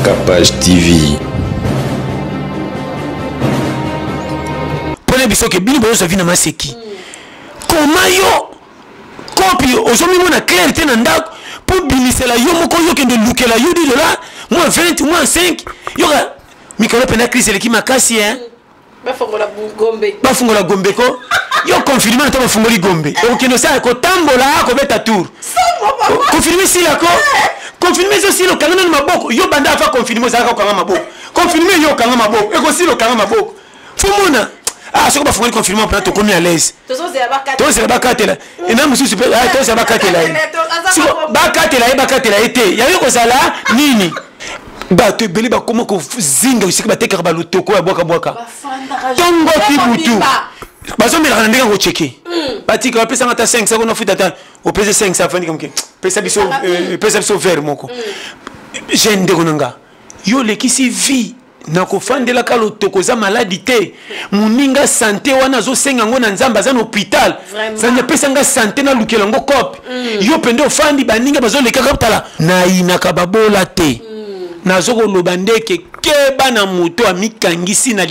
Capage TV. Prenez biso que bini bozo vina maseki. Comment yo copie aujourd'hui mon a clarté na ndako pour binisela yo moko yo kende lukela yo di dola moins 20 moins 5 yo ga mikolo pena crise le ki makasi hein. Bafungola gombe. Bafungola gombe ko yo confirmer na to bafungoli gombe. O kendo sa ko tambola ko beta tour. Confirmer si la ko confirmer so si lo kangana na maboko yo banda fa confirmer za ka kanga maboko. Confirmer yo kanga maboko e ko si lo kanga maboko. Fumona ah soko bafungoli confirmer pour to komi à l'aise. To c'est la bakatela. Et na musu super ah to c'est la bakatela. So bakatela été. Ya yo ko sala nini? Ba te beli ba comment ko zinga usika ba tekaka ba lotoko ya boka boka. Tongo tibutu. Bazo mela ndenge ngo checker. Batika pesa ngata 5 ça qu'on a fait attendre. Au pesa 5 ça fani comme que. Pesa biso vert moko. J'ai ndeko nanga. Yo lekisi vie na ko fandela ka lotoko za maladie muninga santé wana zo senga ngo na nzamba za hôpital. Sanya pesa nga santé na lukela ngo cop. Yo pende ofandi baninga bazo lekaka tala. Na inaka babola te. Nazoko lobandeke keba na moto amikangisi na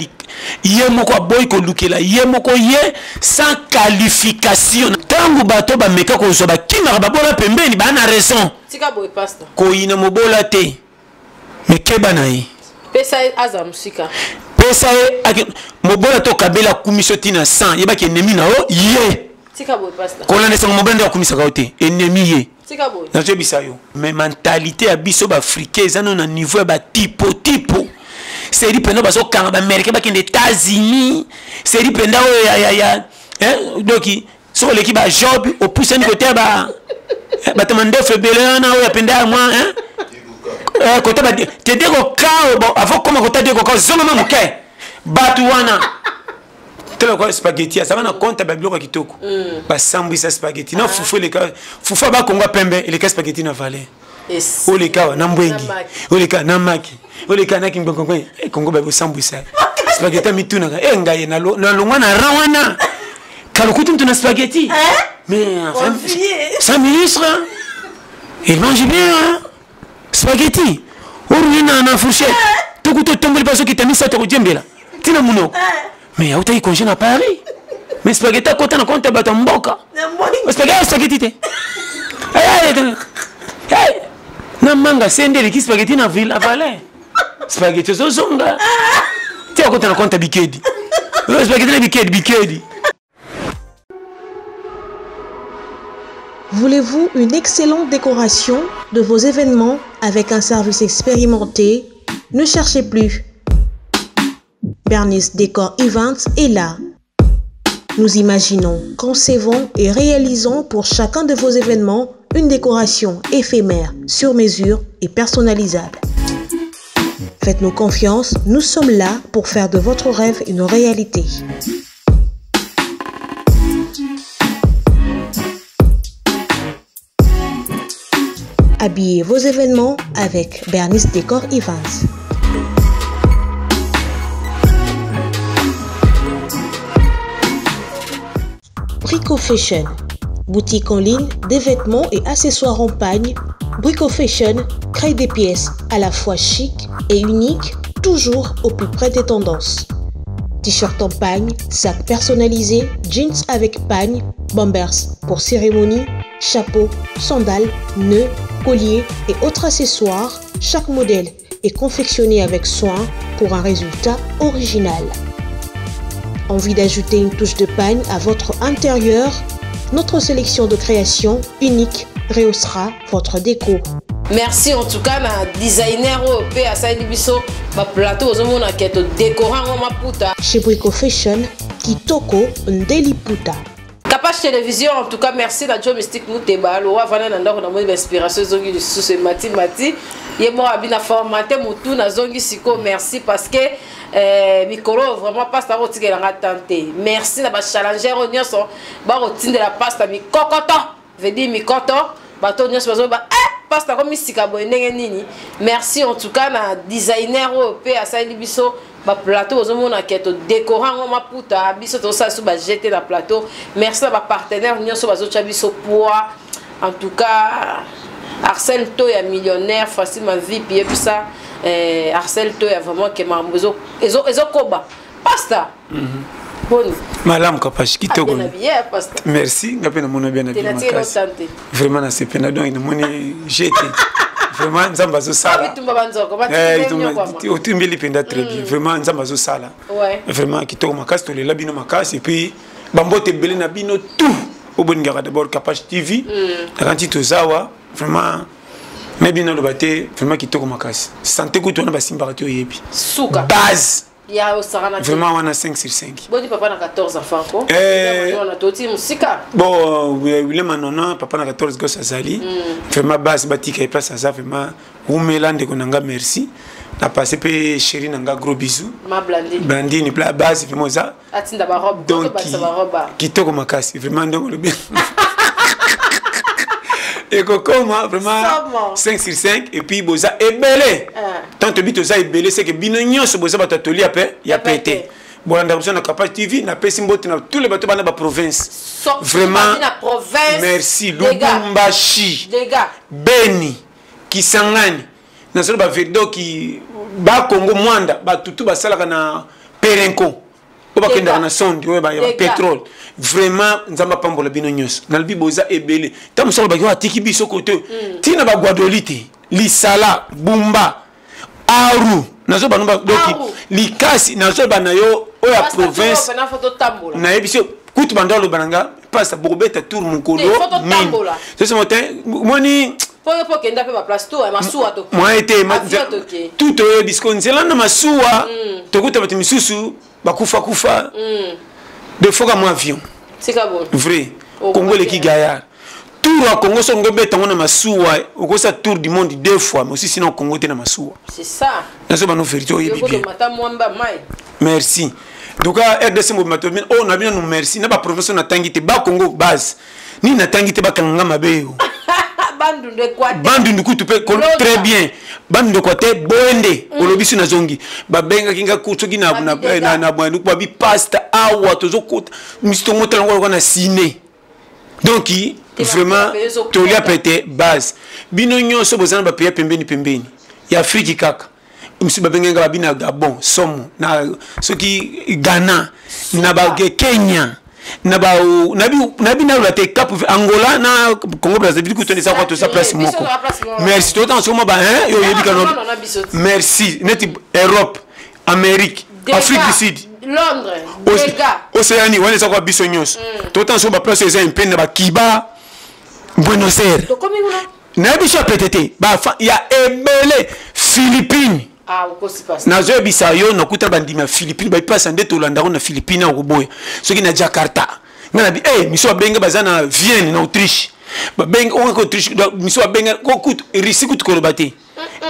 ye moko boy ko lukela ye moko ye sans qualification tangu bato ba meka ko zo ba kinga ba bola pembeni ba na raison tika boy pastor ko ina mobola te me keba na ye pesa azamsika pesa e mobola to kabela kumisoti na 100 ye ba ke ennemi na o ye tika boy pastor ko la nesa mobola nda kumisa ka ote ennemi ye tika boy na jebisa yo mais mentalité ya biso ba africain za na niveau ba tipo c'est dit pendant baso kanga ba américain ba kende États-Unis c'est dit pendant ya hein donc sur l'équipe ba job au plus un côté ba demande febele na o penda moi hein côté ba te deko ka bon avant comment côté deko ka zoma muke batu wana telo ko spaghetti ça va na compte ba biloko kitoko ba sambwisa spaghetti na fufu le ka fufu ba kongo pembe le ka spaghetti na valeur ole ka na mbwengi ole ka na maki ole ka na kingo kongo e kongo ba sambwisa spaghetti mituna e ngaye na longwa na rawana kalukutu mtuna spaghetti mais enfin ça ministre il mange bien hein? Spaghetti oruna na fourchette tukuto tombole paso kitamisa to kujembela tina muno mais auta y congé na Paris mais spaghetti kota na compte ba mboka spaghetti te hey na manga sende le spaghetti na ville à Valais spaghetti zo zonga ti akota na compte bikedi spaghetti na bikedi. Voulez-vous une excellente décoration de vos événements avec un service expérimenté? Ne cherchez plus. Bernice Décor Events est là. Nous imaginons, concevons et réalisons pour chacun de vos événements une décoration éphémère, sur mesure et personnalisable. Faites-nous confiance, nous sommes là pour faire de votre rêve une réalité. Habillez vos événements avec Bernice Décor Events. Brico Fashion, boutique en ligne des vêtements et accessoires en pagne. Brico Fashion crée des pièces à la fois chic et uniques, toujours au plus près des tendances. T-shirt en pagne, sac personnalisé, jeans avec pagne, bombers pour cérémonie, chapeau, sandales, nœuds, colliers et autres accessoires. Chaque modèle est confectionné avec soin pour un résultat original. Envie d'ajouter une touche de pagne à votre intérieur? Notre sélection de créations unique rehaussera votre déco. Merci en tout cas na designer OP à Saïd Bisso, ma plateau aux hommes qui est décorant ma puta. Chez Brico Fashion, Kitoko Ndeli Puta. Capage Télévision, en tout cas, merci à Joe Mystique Mouteba. Le roi Vanan Nanda, on a mon inspiration, Zongi du sous Mati. Et moi, je suis formaté, Moutou, na Zongi Siko, merci parce que Mikolo, vraiment, pasta roti qu'elle a tenté. Merci à la challenger, on y a son barotine de la pasta, Mikokoto. Je dis Mikoto, bateau, on y a pasta comme Mistika Boyeneni. Merci en tout cas, na designer OP à Saïd Bisso. Plateau aux hommes qui est décorant ma puta biso to ça sous jeter la plateau. Merci à ma partenaire nous sur bazo biso poids en tout cas Arsène Toya millionnaire facile ma vie puis ça Arcel to ya vraiment que mambo ezo koba pasta bon malam kapashi kitoko pasta merci ngapena mona bien habillé makasi vraiment na sepena donc na moni jeté vraiment nzamba zo sala bitumba banzoko otimbeli penda très bien vraiment nzamba zo sala vraiment kitoko makasi to lela bino makasi et puis bambote belé na bino tout au bon ngara d'abord Kapashi TV kanti to zawa vraiment mais bino lo baté vraiment kitoko makasi santé ko to na basimba to yebi suka base ya osarana vraiment on a 5 sur 5 boni papa na 14 enfants ko on a toti musika bon William Manona papa na 14 gosses azali vraiment base batika et place ça vraiment umelande konanga merci na passé pe chérie nanga gros bisous ma blandine pla base vraiment ça atinda ba robe donc kitoko makasi vraiment donc le bien et comment vraiment 5 sur 5 et puis boza ebele tant que bito za ebele c'est que bino nyonso boza batatoli apé ya pété bon ndamso na Kapashi TV na pesi mbote na tous les bateaux bana ba province vraiment merci Lubumbashi Beni Kisangani na solo ba vedo ki ba Congo Mwanda ba tutu ba salaka na Perenco ba kenda na sondi we ba pétrole vraiment nzamba pambola bino nyos na libi boza ebele tamu solo ba yo atiki biso kote tina ba Guadolite Lisala Bumba Aru nazo ba nomba doki likasi nazo ba na yo oya province na ebiso kutu bandolo bananga passa bobeta tour mukolo min c'est matin moni po kenda pe ba place to masuwa to moi été tout biskonzela na masuwa tokuta bati misusu bakufa de fois comme avion c'est bon vrai Congo le ki gaillard tour à Congo so ngombe tango na masuwa okosa tour du monde 2 fois mais aussi sinon Congo te na masuwa c'est ça nazo ba no ferito yebi bien merci donc RDC mobimato oh na bien nous merci na ba professeur na tangite ba Congo base ni na tangite ba kanga mabeo bandu de quoi bandu ndukutu pe très bien bandu ko te boende olobisu na zongi babenga kinga kutsoki na bwandu kwa bi pasta awa tozokota misto motala ngwa na ciné donc vraiment tolia pété base bino nyonso bozana ba pays pembeni ya Afrique kaka misi babenga babina Gabon somo na soki Ghana na ba Kenya nabi na la Cap Angola na Congo Brazzaville ko toni sa kwa to sa place moko merci tout en soma ba hein yo yebi kanobi merci net Europe Amérique Afrique du Sud Londres Océanie wana sa kwa biso nyos tout en soma place eza impene ba Kiba Buenos Aires na biso pétété ba ya ebele Philippines nazo bisa yo nakuta bandima Philippines ba passa ndeto Hollande na Philippines na Ruboya soki na Jakarta ngana bi miso benga bazana Vienne na Autriche ba benga on ko Autriche miso benga ko kut Russie kut ko lobate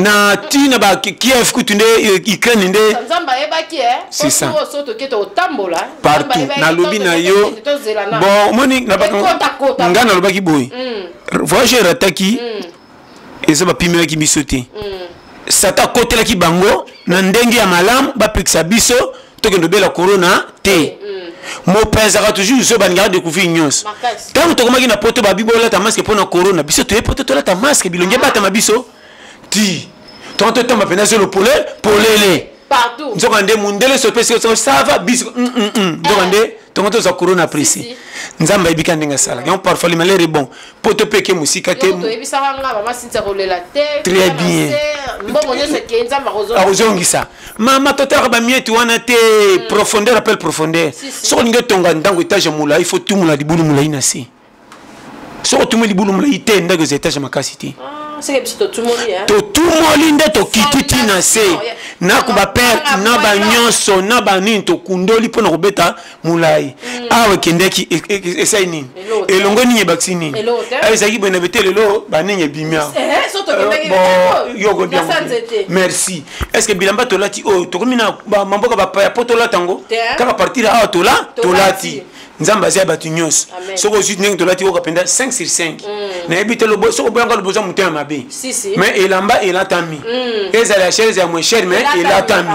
na tina ba Kiev kutunde Ukraine nde nzamba ebaki c'est ça soto keto tambola partout na lobi na yo bon moni na ba ngana lobaki boy voyageur ataki eza ba pimela ki bisote sata kotela ki bango na ndenge ya malamu ba pekisa biso tokendo bela corona te mo pensera toujours so banga découvrir nyos tant to komaki na poto ba bibola ta masque pona corona biso to poto to la ta masque bilonge bata mabiso ti tonto tamba pena sur le polele partout nzokande mundele so pese ça va biso nzokande tonto za corona précis nzamba ibika ndenga sala yon parfois les malheurs est bon poto peke musika te to ebisa nga mama sinza kolela te très bien mbongo nyose ke nzamba ozongisa mama totaka ba mietu wana te profondeur appelle profondeur so ninge tonga ndango étage mula il faut tout mula libulu mula inasi so tout mula libulu mula ite ndago za étage makasi te c'est que biso tout moli to tout moli nde to kititi na se na ko ba père na ba nyonso na ba nini to kundoli pona kobeta mulai awe kendeki essaye nini elongo nini vaccine ezaki bena betele lo ba nini bimia soto kendeki yoko bien merci est-ce que bilamba tolati o to komina ba mamboka ba pa potola tango kaka partir a tolati nzamba zia batu nyos soko juste ning tolati ko kapenda 5 sur 5 na ebitelo bo soko boyanga lo boza mutema mabe mais elamba elatami ezala la chaise ya moins cher mais elatami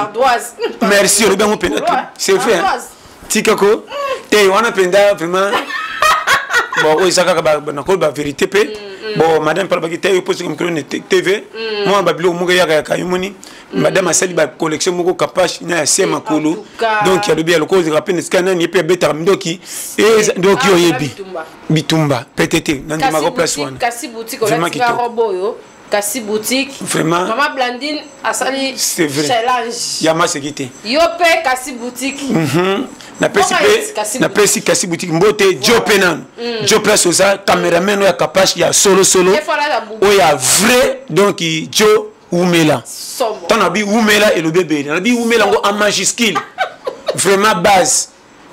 merci le bango penda c'est vrai tikako te wana penda vraiment bon o isaka ba na ko ba vérité pe bon madame parle bakita yo pose comme micro TV moi babilo muga ya kayumuni madame asali ba collection moko capache na ya makolo donc ya lobi ya cause rapide scanner ni pe beta ndoki donc yo yebi bitumba PTT na ndima ko place wana kasi boutique on a roboyo kasi boutique vraiment maman Blandine asali challenge yama sekité yo pe kasi boutique na pesi kasi boutique mbote Joe Penan Joe place oza cameraman ya capache ya solo o ya vrai donc Joe Umela tant abi Umela et le bébé na bi Umela ngo en majuscule vraiment base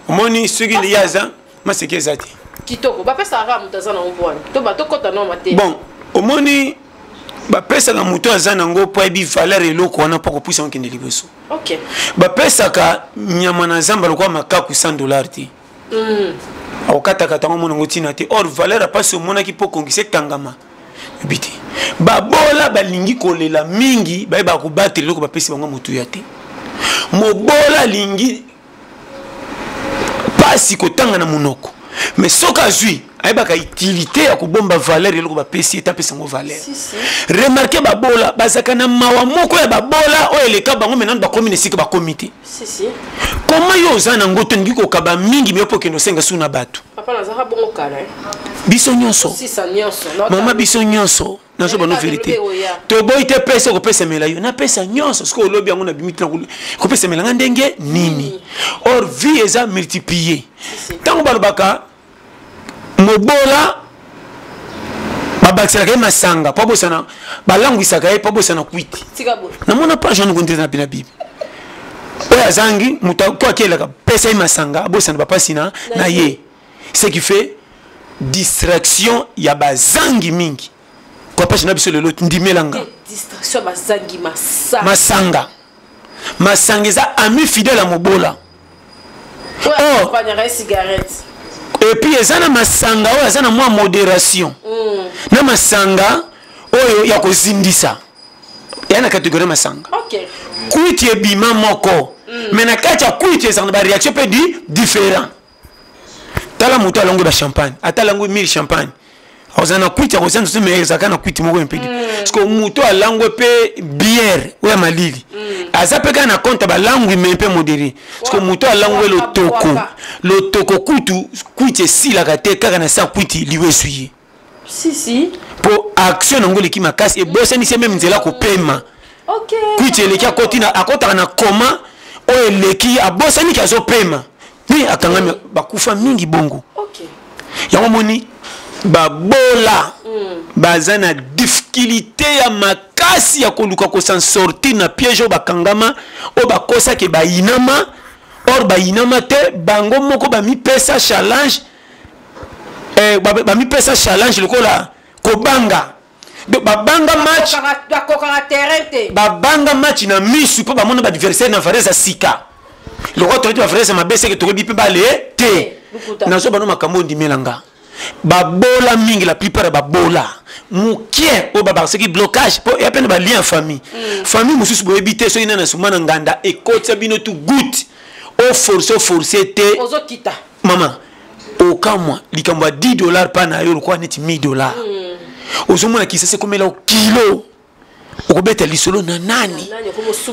moni sugi liaza ma sekezati kitoko ba pesa ra mutaza na mbwana to ba to kota no mate bon omoni ba pesa na muto azana ngo po ebi valeur eloko wana poko puisa nkende liboso OK ba pesa ka nyama na zamba lokwa makaku $100 ti okata kata ngomona ngotina te or valeur apasi omona ki po kongise kangama biti ba bola balingi kolela mingi ba ba kubatela loko ba pesa bango mutu ya te mobola lingi pasi kotanga na munoko mais soka zui ayebaka utilité ya kobomba valeur eloko bapesi etapesa ngo valeur remarquez babola bazaka na mawa moko ya babola oyo eleka bango maintenant bakomi na esika bakomi te comment yo oza na ngo tolingi kokaba mingi me opokende osenga su na bato biso nyonso mama biso nyonso nazo bano vérité toboyi te pesa kopesamela yo napesa nyonso soki olobi yango na bimiti na kopesamela nga ndenge nini or vie eza multiplier ntango balobaka mobola babakiselaka ye masanga po bosana balangwisaka ye po bosana kwiti namona page wana kondeza na bina bible oyo azangi moto ko akelaka pesa ye masanga abosana bapasi na ye ce qui fait distraction ya bazangi mingi kwa page na biso lelo ndimelanga distraction bazangi masanga eza ami fidèle à mobola cigarette. Et puis eza na masanga oyo eza na mwa modération na masanga oyo ya kozindisa ya na catégorie masanga kwiti ebima moko mais na kati ya kwiti eza na baréaction mpe différent tala moto alongo ba champagne atalango 1000 champagne oza na kwiti ya kozanza mais ezaka na kwiti moko mpedi parce que moto alango mpe bière oyo malili aza pe kana compte balangwi mais mpe modéré parce que moto alango le toko kwiti esilaka te kaka na sa kwiti liwe suye si po action nango leki makasi ebosanisi même nzela kopema kwiti eleki akotaka na koma oyo eleki abosaniki azopema ni akangami bakufa mingi bongo yango moni babola baza na difficulté ya makasi ya koluka kosan sortir na piège oyo bakangama oyo bakosaki bayinama or bayinama te bango moko bamipesa challenge bamipesa challenge lokola kobanga babanga match na misu mpo bamona baadversaire na varese ya sika lokola toleti bavarese mabeseke tokoyebi mpe bale te nazo bano makambo ondimelanga babola mingi la plupart ya babola mukie oyo babakisaki blocage po ya pene balien ya famille famille mosusu boyebi te soki nana suma na nganda ekotisa bino tu goutte oforce te mama okamwa likambo ya $10 pa na yo lokwa neti $1000 ozomona kisese komela okilo okobeta lisolo na nani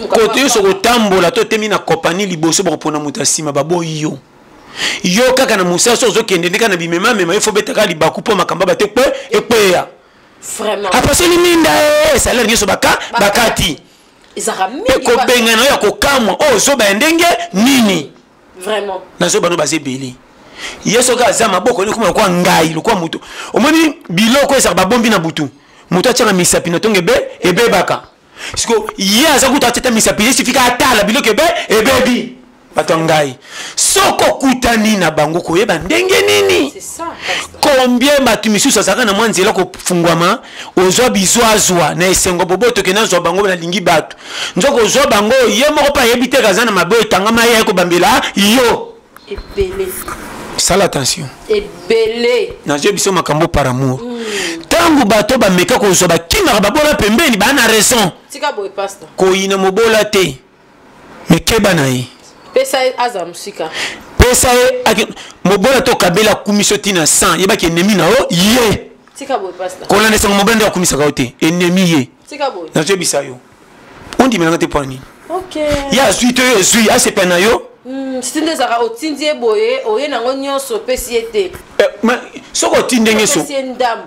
kote yo sokotambola to temi na kompani liboso bakopona moto asima baboyi yo kaka na musasa ozokende ndeka na bimemamema ifo betaka libaku mpo makambo bate ekweya apaseli minda salaire nyonso bakati ekobengana oyo ya kokamwa oyo ozoba ya ndenge nini nazoba no baza ebele ye soki aza maboko ekoma lokwa ngai lokwa moto omoni biloko ezaka babombi na butu moto atiaka misapi na ntongo ebebaka siko ye aza kuta atiata misapi esifika atala biloko ebebi bato ngai soko kutani na bango koyeba ndenge nini combien bato misusu azalaka na mwa nzela kofungwama ozwa bizwazwa na esengo boboto ke nazwa bango nalingi bato nzoko ozwa bango ye moko mpe ayebi te kaza na mabe etangama ye kobambela yo ebele sala attention ebele nazwi biso makambo par amour ntango bato bameka kozwa bakingaka babola pembeni baa na raison koyina mobola te mekeba na ye pesa aza musika pesa ye mobola to kabela kumiso tina 100 yebaki ennemi na o ye tika boy pastor kolanda sango mobende ya kumisa kaote ennemi ye tika boy na je bisayo on dit maintenant te poni OK ya suite yo zui a se pena yo sinde zaka otindie boye oye nango nyonso pesi ete soko tindenge so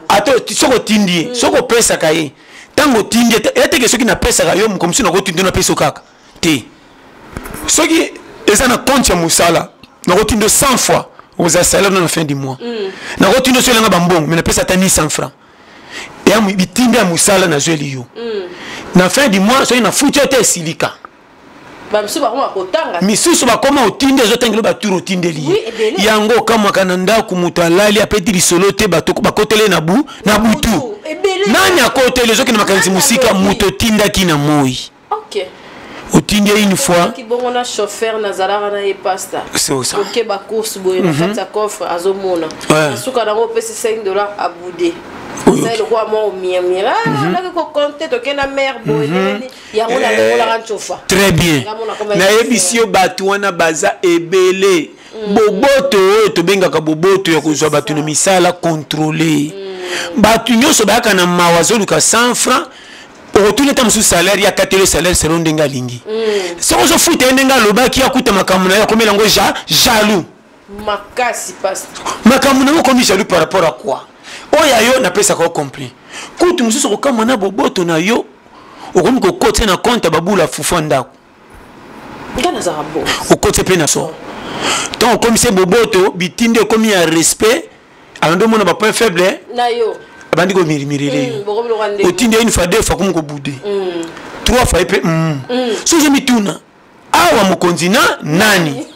ato soko tindie soko pesa kaye tango tindie ete ke soki na pesa kayo mukomisi na ko tindie na pesa kaka te soki eza na compte ya musala na ko tindie 100 fois aux salaires dans la fin du mois na ko tindie so lenga bambongo mais na pesa ta 100 francs et am bitinde ya musala na zeli yo na fin du mois so ina futi ete silika misusu bakoma otinde ezotangela baturo otindeli yango okamwaka na ndako moto alali apeti lisolo te bakotele na butu nani akotele ezoki na makanisi mosika moto otindaki na moi otindi une fois c'est ça OK ba course boye na fata coffre azomona suka na opesi $5 abude c'est le roi mo miamira na ko compter to kena mère boye yango na ngola ranchofa très bien na ebisio batu wana baza ebele boboto to bengaka boboto ya kozwa batu na misala contrôler batu nyoso baka na mawazo luka 100 francs retourner tam sous salaire ya katelo salaire selon ndenga lingi soko zo fuite ndenga lobaki akuta makamuna ya komela ngo jaloux makasi passe makamuna ngo komi jaloux par rapport à quoi oya yo na pesa ko complet kutu mususu ko kamona boboto na yo okomi ko kote na compte babula fufa ndako ngana za rabo okote pe na so donc comme c'est boboto bitinde komi ya respect ando mona ba point faible na yo abandi ko mirimirele otinde une fois deux fois comme ko boudé trois fois pe so je mituna awa mokonzi na nani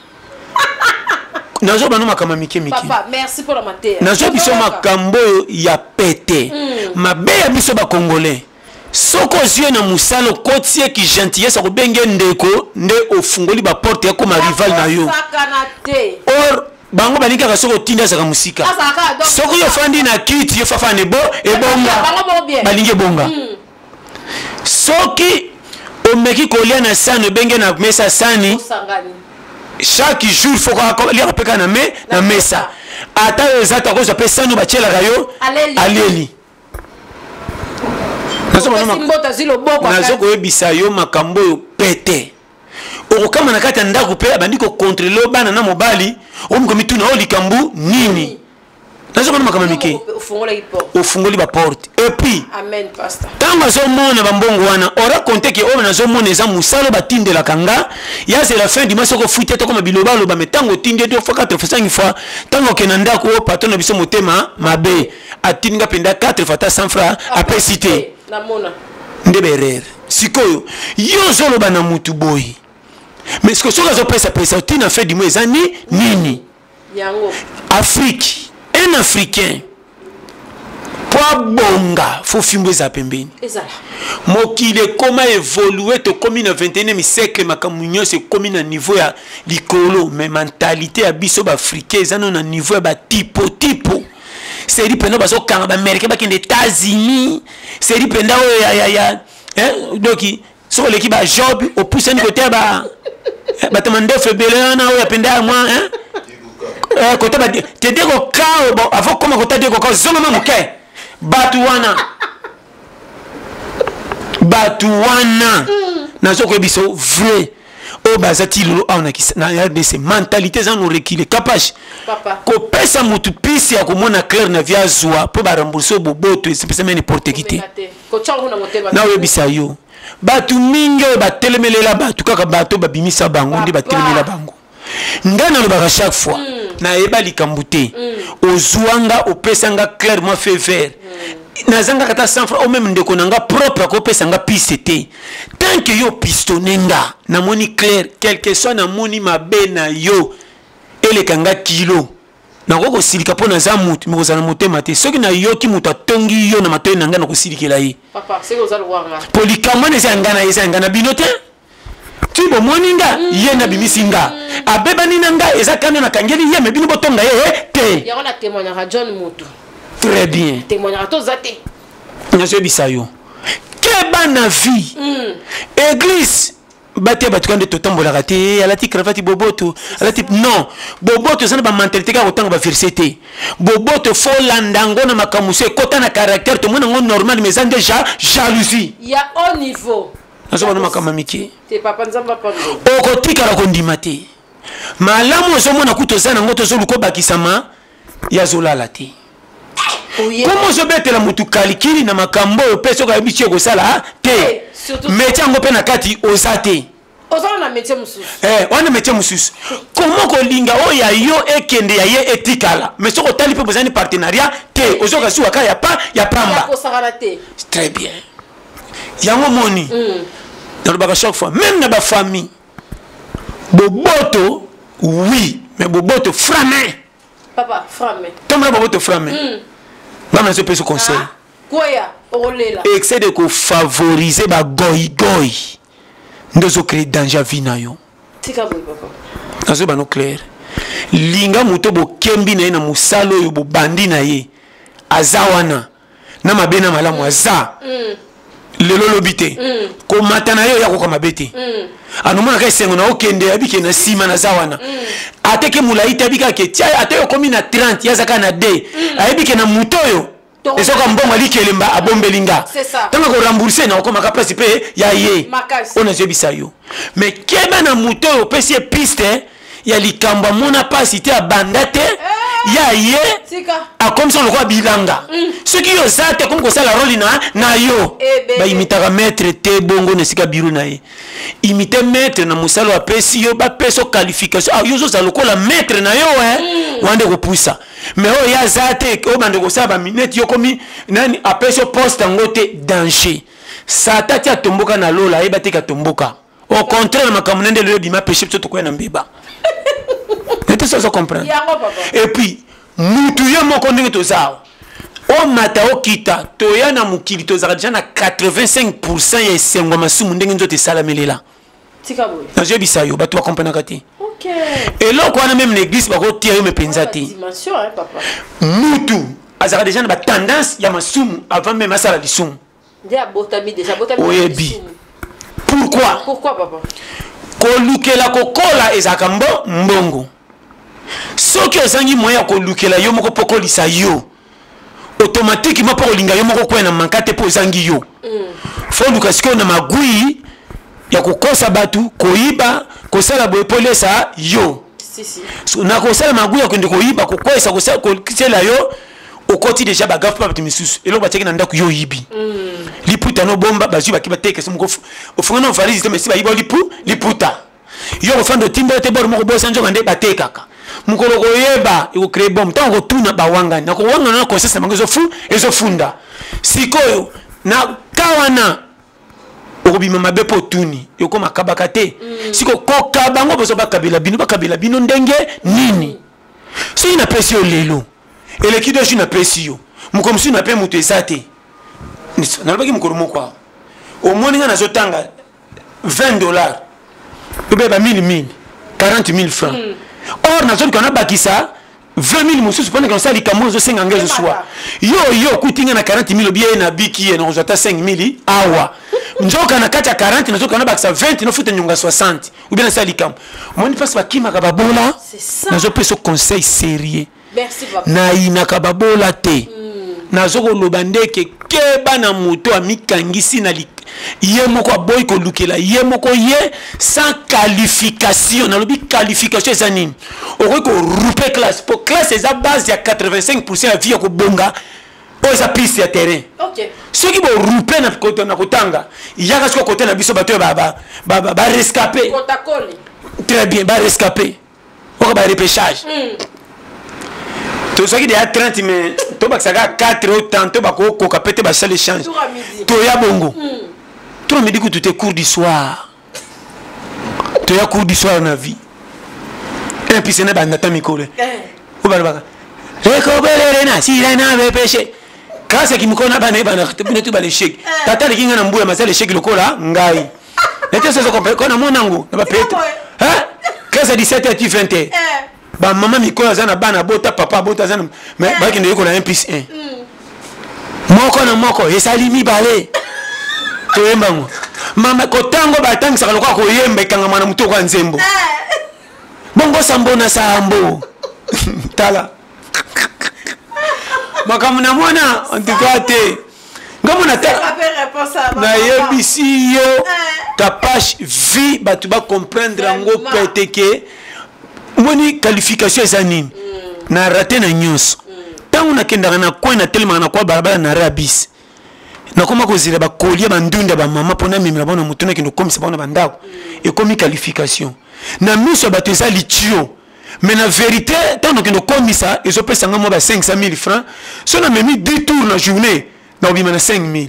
nazo bano makama mike papa merci pour la matière nazo biso makambo ya pete mabe ya biso ba congolais soko zio na musalo kotie ki gentillesse ko benge ndeko nde ofungoli ba porte ya ko ma rival na yo or bango banika ka soko tinda saka musika soko yo fandi na kiti yo fafa ne bo e bonga balinge bonga soki o meki kolia na sano benge na mesa sani chaque jour faut qu'on lire peka na mesa ata ezata ko za pesa no bachela kayo aleli nazo ko ebisa yo makambo yo pete okama na kata ndako pe abandi ko contrôler bana na mobali omiko mituna o likambu nini nazo ko makama mike ofungoli ba porte et puis amen pastor tanga zo mona bambongo wana ora compter que o nazo mona eza musalo batindela kanga ya c'est la fin du mois soko fuite to comme biloba lo ba metango tinde 2 fois 4 fois 5 fois tango ke na ndako o patron na biso motema mabe atinga penda 4 fois ta 100 francs après cité na mona ndeberer sikoyo yo zolo bana mutu boy mais ce que soka zo pesa tina fait du mois ezani nini yango Afrique un africain pour bonga faut fimbo za pembeni ezala mokile koma évoluer to comme na 21e siècle makamunyo c'est comme na niveau ya likolo mais mentalité ya biso ba africain ezana na niveau ya ba tipo c'est dit penda baso kanga ba américain ba kende États-Unis c'est dit penda ya donc sur l'équipe ba job au pousse ni côté ba temande febele na o penda moi côté ba te deko ka bon avant comment côté deko ka zoma muke batuwana nazo ko biso vrai o bazati lolo on a na de ces mentalités za no reculer capage papa ko pesa mutu pisi ya ko mona clair na via zwa po ba rembourser boboto et c'est pas n'importe qui te ko chango na motema na we bisayo batu mingi batelemelela batu kaka bato babimisa bango ndi batelemela bango ngana lo ba chaque fois na eba likambute ozuanga opesanga clairement fait vert nazanga kata 100 francs au même ndeko nanga propre ko pesanga pisete tant que yo pistonenga na moni clair quel que soit na moni mabe na yo ele kanga kilo na ko silika pona za mutu mo za na motema te soki na yo ki mutu atongi yo na matoyi nanga na ko silikela yi papa c'est ko za lo wanga polikamone za ngana binote tu bo moninga ye na bimisinga abeba ninanga eza kana na kangeli ye mebini botonga ye te ya ona témoignage à John Mutu très bien témoignage to zate na je bisayo ke bana vie église batia batukande totambola raté alati cravate boboto alati non boboto ça na ba mentalité ka otanga ba versete boboto fo landango na makamuse kota na caractère to mona normal mais ça déjà jalousie il y a haut niveau nazo bana makamamiki te papa nzamba papa okotika la kondimate malamu zo mona kutozana ngoto zo luko bakisama ya zolala te comment je bête la mutu kalikili na makambo peso ka bichi ko sala te métier ngo pe na kati osate ozana na métier mususu wana métier mususu comment ko linga o ya yo ekende ya ye etikala mais soko tali pe bozani partenariat te ozoka suwa ka ya pa ya pamba ko sakana te très bien yango moni dans le bagage chaque fois même na ba famille boboto oui mais boboto framé papa framé tomba boboto framé Bama se peut se conseil. Excès de favoriser ba goy goy. Ndozo créer danger vina yo. Tika boy papa. Nazo ba no clair. Linga muto bo kembi na musalo yo bo bandi na ye. Azawana. Na mabena malamu aza. Lelo lobite. Ko matana yo ya ko mabete. Anumona ka sengo na okende abike na sima na zawana. Ateke mulaita bika ke tia ateko komi na 30 yazaka na D. Ayebike na mutoyo. Ezoka mbongo likelemba abombelinga. C'est ça. Tanga ko rembourser na okoma ka place pe ya ye. On a zebisa yo. Mais keba na mutoyo pesi piste ya likamba mona pasite abandate ya ye. A comme ça on le voit bilanga. Ce qui yo zate comme ça la rôle na yo. Ba imitaka maître te bongo ne sika biru na ye. Imiter maître na musalo apesi yo ba peso qualification. Ah yo zo za lokola maître na yo wande ko poussa. Mais oh ya zate o bande ko saba minute yo komi nani apeso poste ngote danger. Sata tia tomboka na lola e bateka tomboka. Au contraire makamunende le bima péché to ko na mbeba. N'était ça comprendre. Et puis mutu yo moko ndenge to zao. O mata o kita to ya na mukili to zaka na 85% ya esengo masumu ndenge nzote salamelela. Tika boy. Na je bisa yo bato comprendre kati. OK. Et là quoi na même l'église ba ko tia yo me penzati. Dimension papa. Mutu azaka déjà na tendance ya masumu avant même asala lisumu. Déjà botami déjà botami. Oyebi. Pourquoi? Pourquoi papa? Ko lukela ko kola ezaka mbongo. Soki ozangi moya ko lukela yo moko poko lisa yo. Automatiquement pour linga yo moko kwena mankate po zangi yo. Fo luka siko na magui ya kukosa batu koiba kosala boepole sa yo. Si. Na kosala magui ya kwende koiba kokosa kosala kokisela yo okoti déjà ba gafu pa misusu elo ba teki na ndako yo yibi. Liputa no bomba bazu ba kiba teke sumu kofu. Ofungana valise te mesi ba yiba liputa. Yo ofando timba te bor moko bosa njo mande ba tekaka. Mukolo koyeba iko créer bombe tango tuna bawanga na ko wanga na conscience mangezo fu ezo funda sikoyo na kawana okobima mabe po tuni yoko makabaka te siko koka bango bozo bakabila bino ndenge nini so ina pesi yo lelo eleki do jina pesi yo mukomsu na pe mutu esate na baki mukolo moko o moninga na zotanga $20 beba 1000 40,000 francs. Or na zone qu'on a bakisa 20,000 mususu pendant qu'on sali kamozo 5 angezo soir. Yo kutinga na 40,000 bien na biki na ozata 5,000 awa. Njoka na kata 40 na zoka na bakisa 20 no futa nyonga 60. Ou bien na sali kam. Moni passe bakima kababola. C'est ça. Na zo peso conseil sérieux. Merci papa. Na ina kababola te. Na zoko lobandeke keba na moto amikangisi na yemoko boy ko lukela yemoko ye sans qualification na lobi qualification ezanini oko ko rupe classe pour classe eza base ya 85% ya vie ko bonga o eza piste ya terrain. OK. Ce qui bo rupe na koto na kotanga yaka siko côté na biso bato ba rescapé. Kotakoli. Très bien ba rescapé. O ba repêchage. To soki de 30 mais to bakisaka 4 autant to bako ko kapete ba sale échange. To ya bongo. Toi me dis que tu t'es cours du soir. Tu as cours du soir dans la vie. Et puis ce n'est pas un mikole. Ou pas le baga. Récupérer na si il n'a pas péché. Quand c'est qui me connaît pas ne tu pas les chèques. Tata le kinga na mbuya masale chèque le kola ngai. N'était ce qu'on peut qu'on a mon ango na ba pete. Hein? 15 à 17 et 20. Ba maman mikola zana bana bota papa bota zana mais ba ki ndeko na 1+1. Moko na moko esali mi balé. mama kotango batangisaka lokola koyemba ekanga mwana mutu kwa nzembo bongo sambo na sambo tala makambo na mwana antikate ngamona tala na yebisi yo tapage vie batu ba comprendre ngo peteke moni qualification eza nini na raté na nyonso tango nakendaka na coin na telema na kwa barabara na rabis nakoma kozela bakolia bandunda bamama mpona mimela bona motu nakende okomisa bona bandako ekomi qualification na miso ya bato eza litio mais na vérité ntango nakende okomisa ezopesanga mwa ba 500 000 francs so namemi 10 tours na journée naobima na 5 000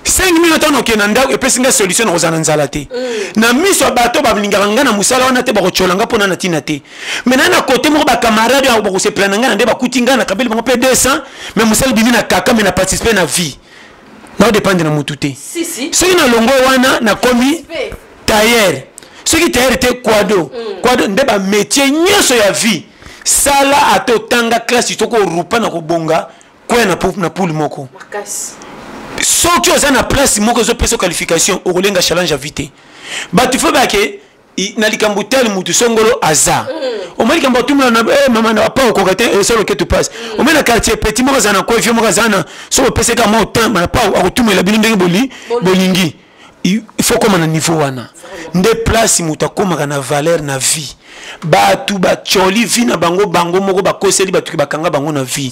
5 000 ntango nakende na ndako epesi nga solution na kozala na nzala te na miso ya bato balingaka nga na mosala wana te bakotyola nga mpona na ntina te mais naye na kote moko bakamarade yango bakosepela na nga na nde bakuti nga na kabeli bango mpe 200 mais mosala bimi na kaka mais na participe na vie na dépendre na mutu te soki na longo wana na komi tailleur soki tailleur te kwado nde ba métier nyonso ya vie sala ate otanga classe toko rupa na kobonga kwea na poule moko soki oza na place moko ezopesa qualification okolenga challenge ya vie te bato fo bake na likambo tel mutu songolo aza omoi likambo otumula na mama na pa okoka te solo ke tu passe omoi na quartier petit moko aza na koi vie moko aza na so opeseka mwa otamba na pa akotumela bino ndenge bolingi il faut koma na niveau wana nde place mutu akomaka na valeur na vie batu bacholi vie na bango moko bakoseli batuki bakanga bango na vie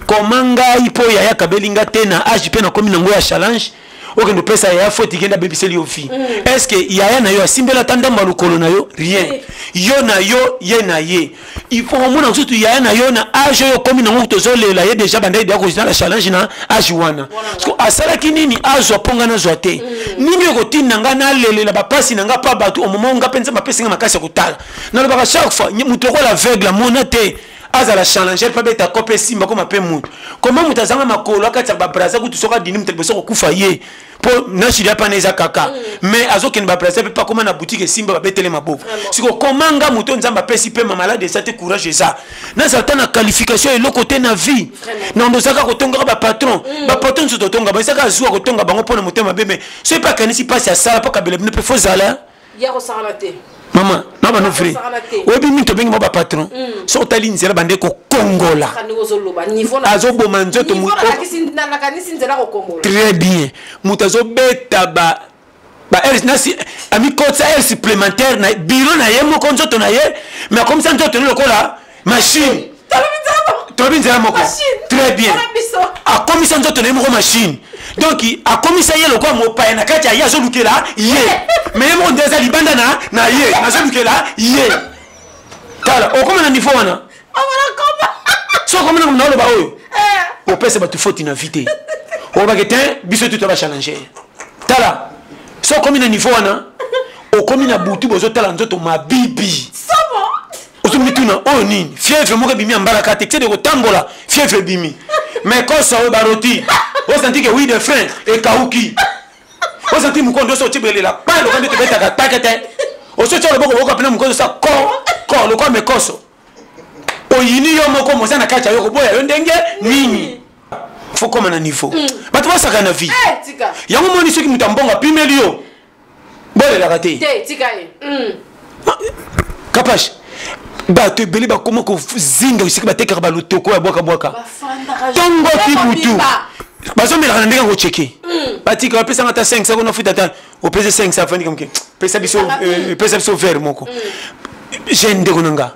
koma ngai mpo yaya kabelinga te na age mpe nakomi nango ya challenge okende opesa yaya foti kenda bebiseli yo vie est-ce que yaya na yo asimbela ata ndambo ya lokolo na yo rien yo na yo ye na ye il faut omona kusutu yaya na yo na age oyo okomi nango tozolela ye déjà banda yedea kozina la challenge na age wana asalaki nini azwa mponga nazwa te nini okotinda nga nalelela bapasi na nga pa bato omoma nga mpenza bapesinga makasi ya kotala nalobaka chaque fois moto okola aveugle amona te azala challenger pa beta kope simba koma pe mutu koma mutu azanga makolo akati ya babraza kutu soka dini mutu liboso kokufa ye po nashili pa neza kaka mais azokende babraza pe pa koma na boutique simba babetele maboko siko komanga mutu nzamba pesi pe mamalade esa te courage eza na zata na qualification eloko te na vie na ndozaka kotonga ba patron nso totonga ba esaka azwa kotonga bango pona motema bebe so pa kanisi pasi ya sala pa kabele ne pe fo zala ya ko sala te mama naba no frère obi minto bengi mo ba patron so tali nzela bande ko kongola azo boma nzoto mu très bien mutazo beta ba ers nasi ami kotsa ers supplémentaire na bureau na yemo ko nzoto na ye mais comme ça nzoto no lokola machine tobi nzela moko très bien a commission nzoto na yemo machine donc a commission ye lokwa mo pa na kati ya zo lukela ye mais yemo ndeza libanda na ye na zo lukela ye kala okoma na niveau wana so comme na mnalo ba oyo opesa batu faute na vite o ba ketin biso tout va challenger tala so comme na niveau wana okomi na butu bozo tala nzoto mabibi ozomi tuna o nini fièvre moko bimi ambala kate tede ko tambola fièvre bimi mais quand ça o baroti o senti que oui de frein et kauki o senti mukondo so tibelela pa lo kande te beta ka takete o so tolo boko boko pena mukondo sa ko lo kwa mekoso o yini yo moko mo sana kacha yo ko boya yo ndenge nini faut comme na niveau bato ba saka na vie yango moni soki mutambonga pimeli yo bolela kate tika kapash bato ebeli bakoma kozinga osiki batekaka balotoko ya bwaka tongo tibutu bazomelaka na ndenge kocheke batika bapesanga ata 5 sakona futa ata opesa 5 afandika moke pesa biso vere moko je ndeko na nga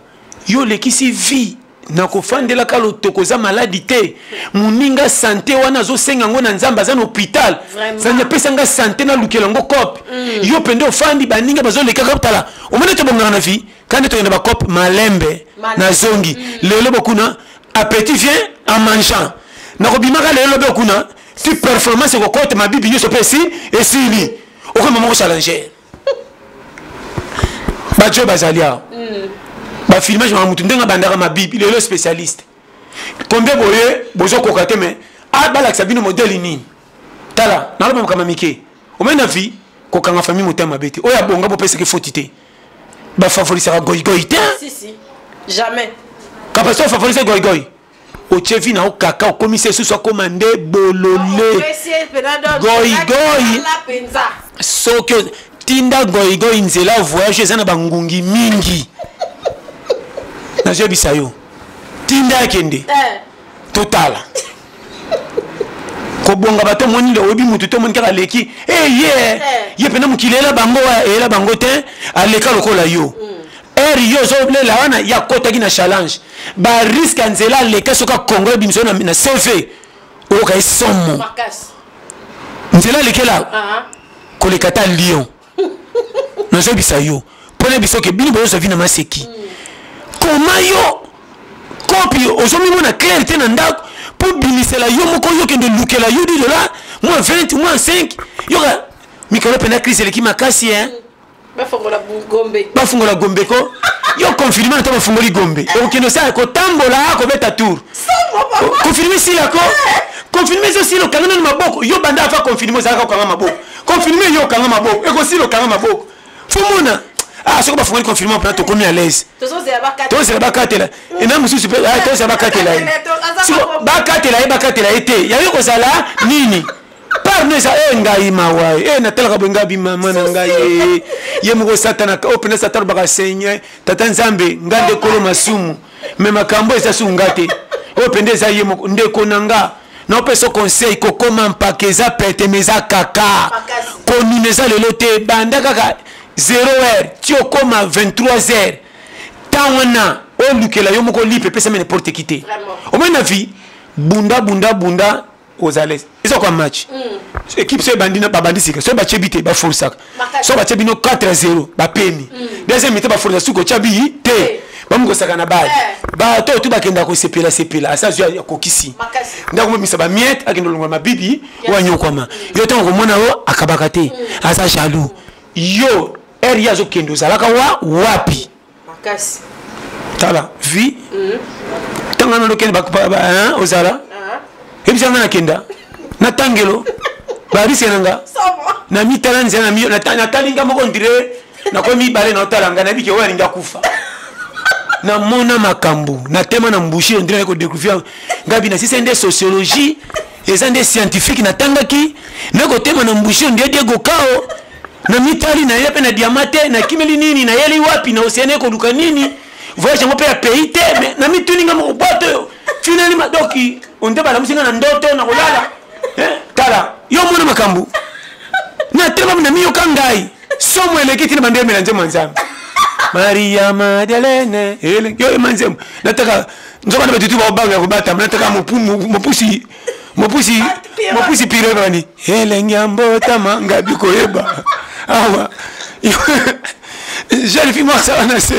yo lekisi vie na kofandelaka lotoko za maladi te moninga sante wana azosenga ngo na nzambe aza na hôpital nzambe apesa nga sante na lukela ngo kope yo pende ofandi baninga bazolekaka kotala omoni tobongaka na vie kandi toyenda bakope malembe na zongi lelo bokuna appétit vient en mangeant nakobimaka lelo bokuna ti performance kokote mabibi nyonso mpe esili okoma moko challenger bajo bazali awa bafilmage ma mutu ndenge bandaka mabibi lelo spécialiste combien boye bozokoka te mais balakisa bino modele nini tala naloba makama mike omoi na vie kokanga famille motema mabe te oyo abonga bopesaki foti te bafavorisaka goigoy te jamais kapasite ofavorise goigoy ochevi na okaka okomise susu akomande bolole goigoi soki tinda goigoi nzela voyage eza na bangungi mingi nazobisa yo tinda akende totala kobonga bato moni le obi mutu to moni kaka leki ye pena mukile ela bango te aleka lokola yo yo zo lela wana ya kota ki na challenge ba risque nzela leka soka Congo bimso na CV o ka isomo nzela lekela kolekata Lyon nazo bisa yo pone biso ke bini bozo vina maseki koma yo kopi ozomi mona clarté na ndako pour binisela yo moko yo kende lukela yo di dola moins 20 moins 5 yo ka mikolo pena crise leki makasi bafungola gombe ko yo confirmer na to bafungoli gombe okino sa ko tambola ko beta tour confirmer si la ko confirmer zo si lo kangana na maboko yo banda afa confirmer za ka kanga maboko confirmer yo kanga maboko e ko si lo kanga maboko fumona soko bafungoli confirmer pour to komi à l'aise to se bakatela et même si super to se bakatela bakatela ete ya yo ko sala nini parne sa ngai mawai na tela kabwenga bimama na ngai ye mko satana opena satana baka seigne tata nzambe ngande kolo masumu me makambo esa sungate opendeza ye mko ndeko nanga na opeso conseil kokoma mpakeza pete meza kaka konineza lelo te banda kaka 0h tio koma 23h tawana o lukela yo mko lipe pesa me n'importe quitter au moins na vie bunda aux alaises ils ont quoi match équipe c'est bandina ba bandisika so ba chebite ba força so ba chebino 4-0 ba pemi deuxième mi-temps ba força suko chabi te ba mko saka na bali ba to tu ba kenda ko sepela asa zo ya kokisi ndako misa ba miette akendo longa mabibi wanyo kwama yo to ngomona o akabaka te asa jaloux yo eri zo kendo zalaka wapi makasi tala vi tanga no kenda ba ozala ebisanga na kenda na tangelo barisi nanga na mitala nzana na na talinga moko ndire na komi bale na otalanga na bike oyalinga kufa na mona makambu na tema na mbushi ndire ko découvrir ngabi na sisende sociologie et des scientifiques na tangaki na ko tema na mbushi ndie go kao na mitali na yepe na diamate na kimeli nini na yeli wapi na osiane ko duka nini voyage mo pe ya pays te na mituninga mo boto finalement doki onde bala musinga na ndoto na kulala tala yo mona makambu na tema na miyo kangai somo elekiti na bandeme na njema nzambe Maria Madeleine yo manzemu nataka nzoka na betutu ba banga kubata nataka mopusi pire bani ngambo tama ngabi koyeba awa jeune fille moi ça na se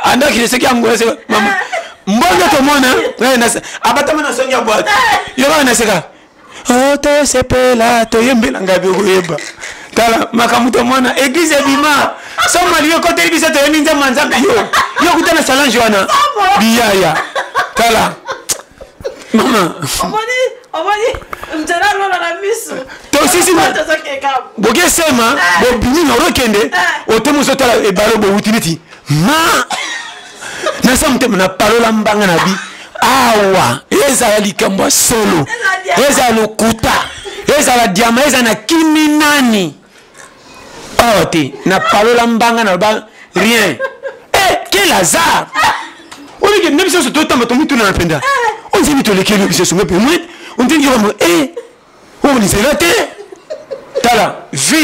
anda ki se kiamgo se mama mbongo to mona abata mana songa boîte yo bana seka to sepela to yembela ngabi koyeba tala makamuto mona église bima soma liyo ko televisa to yeminza manzambe yo kutana challenge wana biyaya tala mama omoni mtana lona na misu to sisi boge sema bo bini no rokende otemu sotala e balo bo utility ma na samte na parola mbanga na bi awa eza likambo solo eza lokuta eza la diama eza na kiminani te na parola mbanga na ba rien quel hasard on dit que même si on se doit de tomber tout dans la penda on dit que les kilo biso songe pe moi on dit que on dit c'est raté tala vie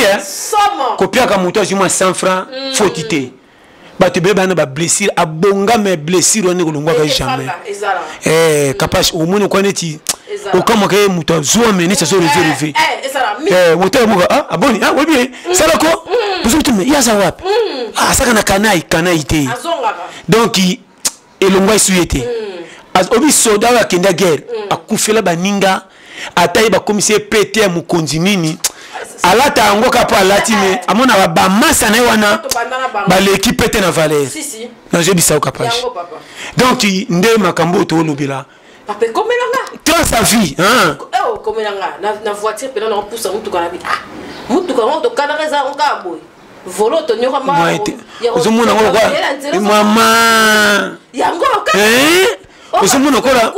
copia ka moto azuma 100 francs fautité ba te beba na ba blessure abonga mais blessure on ngolongwa ka jamais capable au moins ko neti o kama ke moto zuwa mais neti so relever moto mo aboni oui bien ça la ko vous me ya ça wapi saka na kanai te donc elongwa suyete as obi soda wa kenda guerre akufela baninga atayi ba commissaire PT mu konzinini alata yango kapo alati me amona ba massa na wana ba l'équipe PT na valeur si na je bisa okapaje donc nde makambo to lobela papa komelanga toi sa vie komelanga na voiture pena na poussa mutu kana bi mutu kana to kana reza onka boy volo to nyoka ma ozomona ngo kwa mama yango osomona kola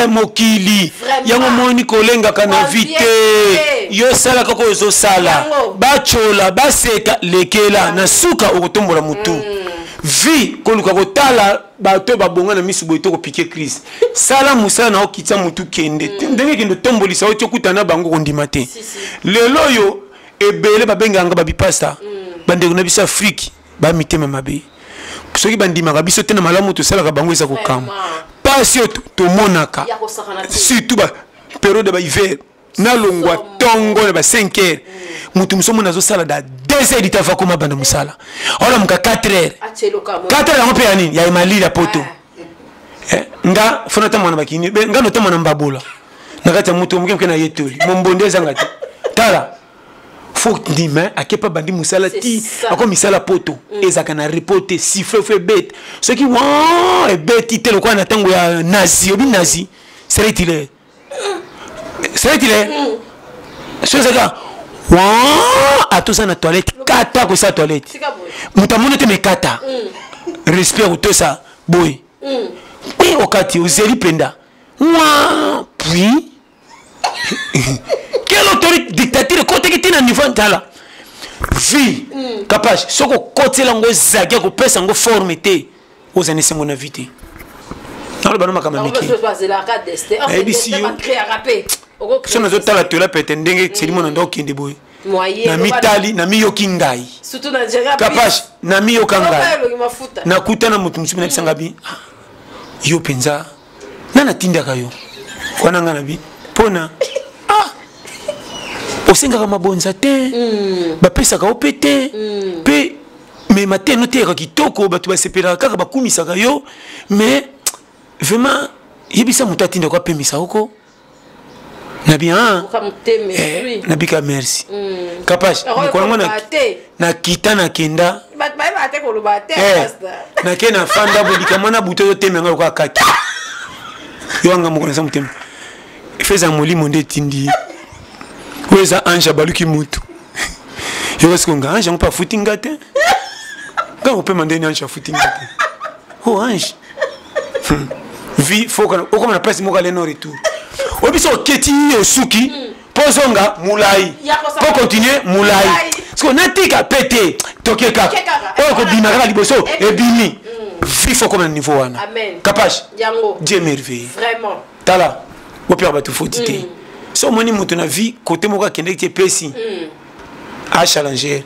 mokili yango moni kolenga kana vite yo sala kako ozo sala bachola baseka lekela na suka okotombola mutu vi koluka kotala bato babonga na misu boito ko piquer crise sala musala na okitsa mutu kende ndenge kende tombolisa oti okutana bango kondima te lelo yo ebele babenganga babipasta bandeko na biso Afrique ba mitema mabe soki bandimaka biso te na malamu tosalaka bango eza kokama pasi tomonaka surtout ba période ba hiver na longwa tongo na ba 5 heures mutu musomo nazosala da 2 heures itafa koma banda musala ola muka 4 heures 4 heures ngope ya nini ya imalila poto nga fona ta mwana bakini nga no ta mwana mbabola nakati ya mutu muke na yetoli mombondeza ngati tala faut ndima akepa bandi musala ti ako misala poto ezaka na reporter siffle fait bête ce qui wa bête telo kwa na tango ya nazi obi nazi serait-il ce ça wa atosa na toilette kata ko sa toilette mutamone te me kata respect auto ça boy oui okati ozeli penda wa puis quelle autorité dictature côté qui na niveau tala vie capable soko côté lango zaga ko pesa ngo forme te aux années sengo na vite na ba no makama miki et bisi yo so na zotala to la pete ndenge selimo na ndo kinde boy na mitali na miyo kingai surtout na Nigeria capable na miyo kangai na kutana mutu musumi na bisanga bi yo penza nana tinda kayo kwana ngana bi pona osengaka mabonza te bapesaka ope te mpe me mateno te yaka kitoko bato basepelaka kaka bakumisaka yo mais vraiment yebisa moto atinda ko apemisa oko nabi nabika merci kapage mokolongo na kita na kenda nake na fanda bodikama na buto otemenga lokola kaki yo anga mokonesa motema feza molimo nde etindi weza ange baluki mutu yo est-ce qu'on ange on pas footing gâté quand on peut demander ange footing gâté oh ange vie faut qu'on o comme la place mo galé no retour o biso keti osuki pozonga mulai pour continuer mulai parce qu'on a tika pété tokeka o ko bima kala liboso e bimi vie faut comme niveau wana capage Dieu merveille vraiment tala o père ba tout fautité so moni mutu na vie côté moko kende ki pesi a challenger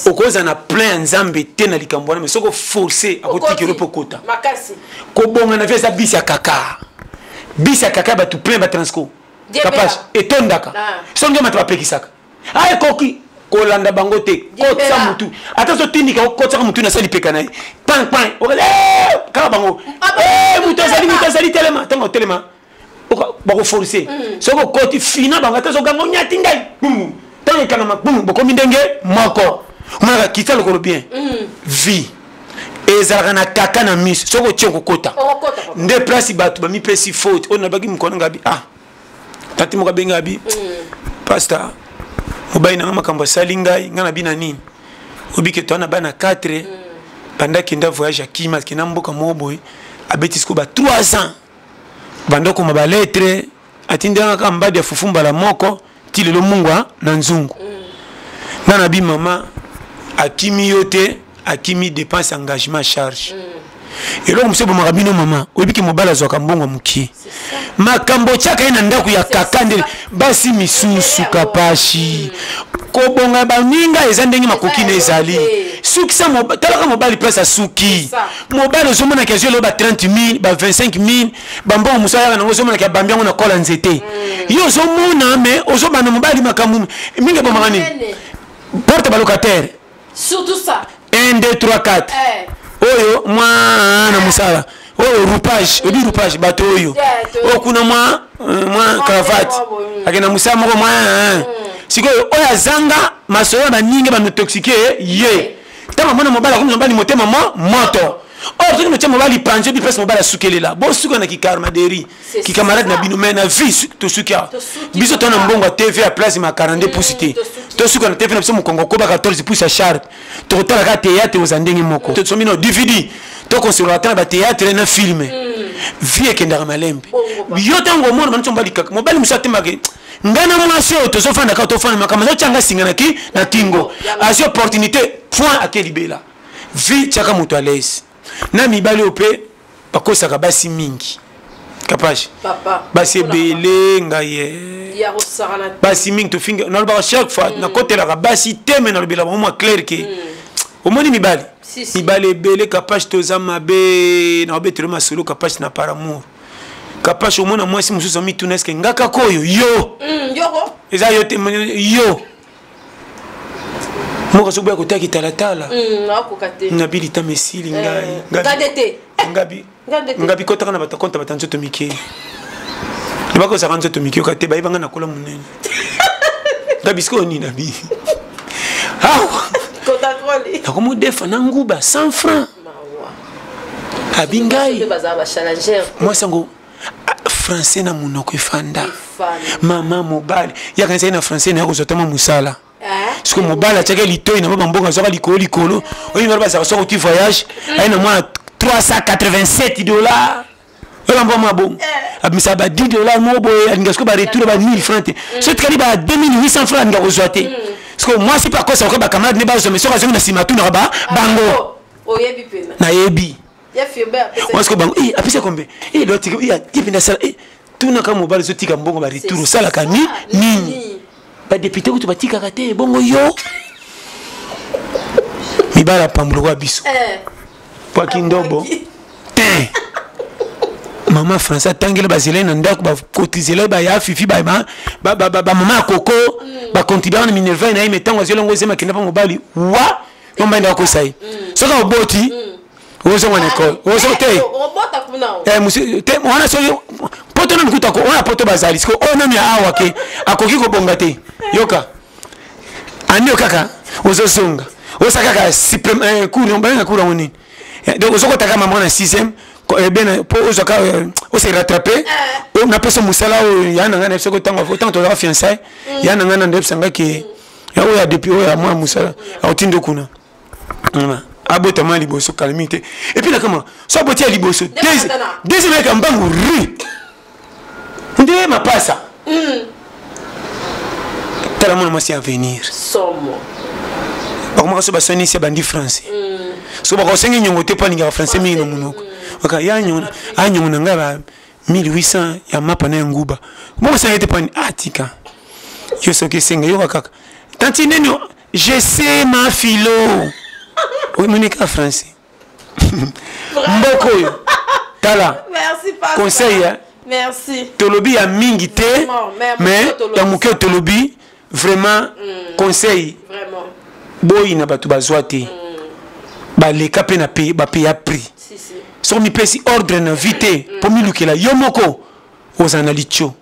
okoza na plein nzambe te na likambo na mais soko forcer akotikelo pokota makasi ko bonga na vesa bisi ya kaka ba tout plein ba transco capable etondaka so ngema to apekisaka ay koki ko landa bango te kotsa mutu ata so tindika kotsa mutu na sali peka na pan pan okale kala bango mutu sali telema tango telema bako forcer soko koti fina banga tazo gango nyati ngai bum tango kana mabum bako mindenge moko maka kitalo ko bien vie ezalaka na kaka na miso soko tioko kota nde place batu ba mi pesi faute on bagi mkono ngabi tati moka benga bi pastor mobai na makambo sali ngai ngana bina nini obike to na bana 4 pendant kinda voyage akima kina mboka moboy abetisko ba 3 ans bandoko ma ba lettre atindanga ka mbadi ya fufumba la moko tilelo mungwa na nzungu nana bi mama akimi yote akimi dépense engagement charge et là monsieur bomarabino mama obiki mobala zoka mbongo mukie makambo chaka ina ndaku ya kakande basi misusu kapashi ko bonga baninga ezandengi makoki na ezali suki sa talaka mobali place suki mobali ozomona kazo lo ba 30,000 ba 25,000 bambongo musaya na ozomona ka bambiango na kola nzete yo ozomona me ozobana mobali makambu mingi bomangani porte ba locataire surtout ça 1 2 3 4 oyo mwana musala oyo roupage bato oyo okuna mwa cravate akena musala moko mwa sikoyo oyo azanga masoya baningi banotoxike ye tama mwana mobala komi mobali motema moto or soki notia mobali panze bi place mobali asukelela bosuka na kikarmaderi kikamarade na bino me na vie tosukia biso tona mbongo ya tv ya place ma 42 pouces te tosuka na tv na biso mokongo koba 14 pouces ya sharp tokotalaka théâtre oza ndenge moko tosomino dvd to conservateur ba théâtre na film vie ekendaka malembe yo tango mona mancho mbali kaka mobali musate make ngana mwasio to sofanda ka to fana makama zo changa singana ki na kingo asi opportunité point akelibela vie chaka mutu à l'aise na mibali ope bakosaka basi mingi kapage basi belé ngaye ya rosarana basi mingi to finga na ba chaque fois na kotela ka basi teme na lobela mo clair que omoni mibali mibali belé kapage to zamabe na obetelo masolo kapage na par amour kapage omona moi si mususu mi tuneske ngaka koyo yo yoko eza yo te yo moko so bwa kotaki talatala akokate ngabili ta mesili ngai ngadete ngabi kotaka na batakonta batanzoto mike libako sa kanzoto mike okate bayibanga na kola munene ngabi sko ni nabi kotakoli nakomo defa na nguba 100 francs abingai moi sango français na munoko efanda mama mobali yakanisa na français na kozotama musala parce que mobali ataka litoi na bambonga zoka likolo oyi mara basa so tu voyage aina moi 387 dollars oyo mbo mabo abisa ba 10 dollars mobo alingasko ba retour ba 1000 francs so tukali ba 2800 francs ngako zoate parce que moi c'est pas quoi ça ko ba camarade ne ba zo mais so kazo na simatu na ba bango oyebi pena na yebi ya fibe apesa parce que bango apesa kombe l'autre il pinda sala tout na ka mobile zo tika mbongo ba retour sala ka nini ba député ko to batika kate bongo yo mibala pambulo kwa biso kwa kindobo te mama français tangela bazele na ndako ba kotizela ba ya fifi ba mama koko ba contribuer na minerva na imetango zelongo zema kinda pa mobali wa nomba ndako sai soka oboti ozo ngone ko ozo te obota kuna musi te wana so poto na nkuta ko wana poto bazali sko ona mi awa ke akoki ko bonga te yoka ani okaka ozo songa osa kaka supplément cours on ba cours ngoni donc ozo kotaka maman na 6e bien pour ozo ka o se rattraper on a personne musala ya na ngana fseko tango autant to la fiançailles ya na ngana ndep sanga ke ya o ya depuis o ya moi musala autindo kuna abota mali boso calamité et puis là comment so aboti ya liboso deuxième mec mbangu ri ndé ma passa tala mon moi c'est à venir somo bakoma so basoni c'est bandi français so bako sengi nyongo te pa ninga français mingi no munoko aka ya nyona anyongo nanga ba 1800 ya mapa na nguba mo ça était pas atika yo so ke senga yo kaka tanti neno je sais ma philo oui monika français mboko yo tala merci papa conseil hein merci tolobi ya mingi te mais ya muke tolobi vraiment conseil vraiment boyi na batu bazwa te baleka pe na pe ba pe ya prix so mi pesi ordre na vite pour mi lukela yo moko ozana licho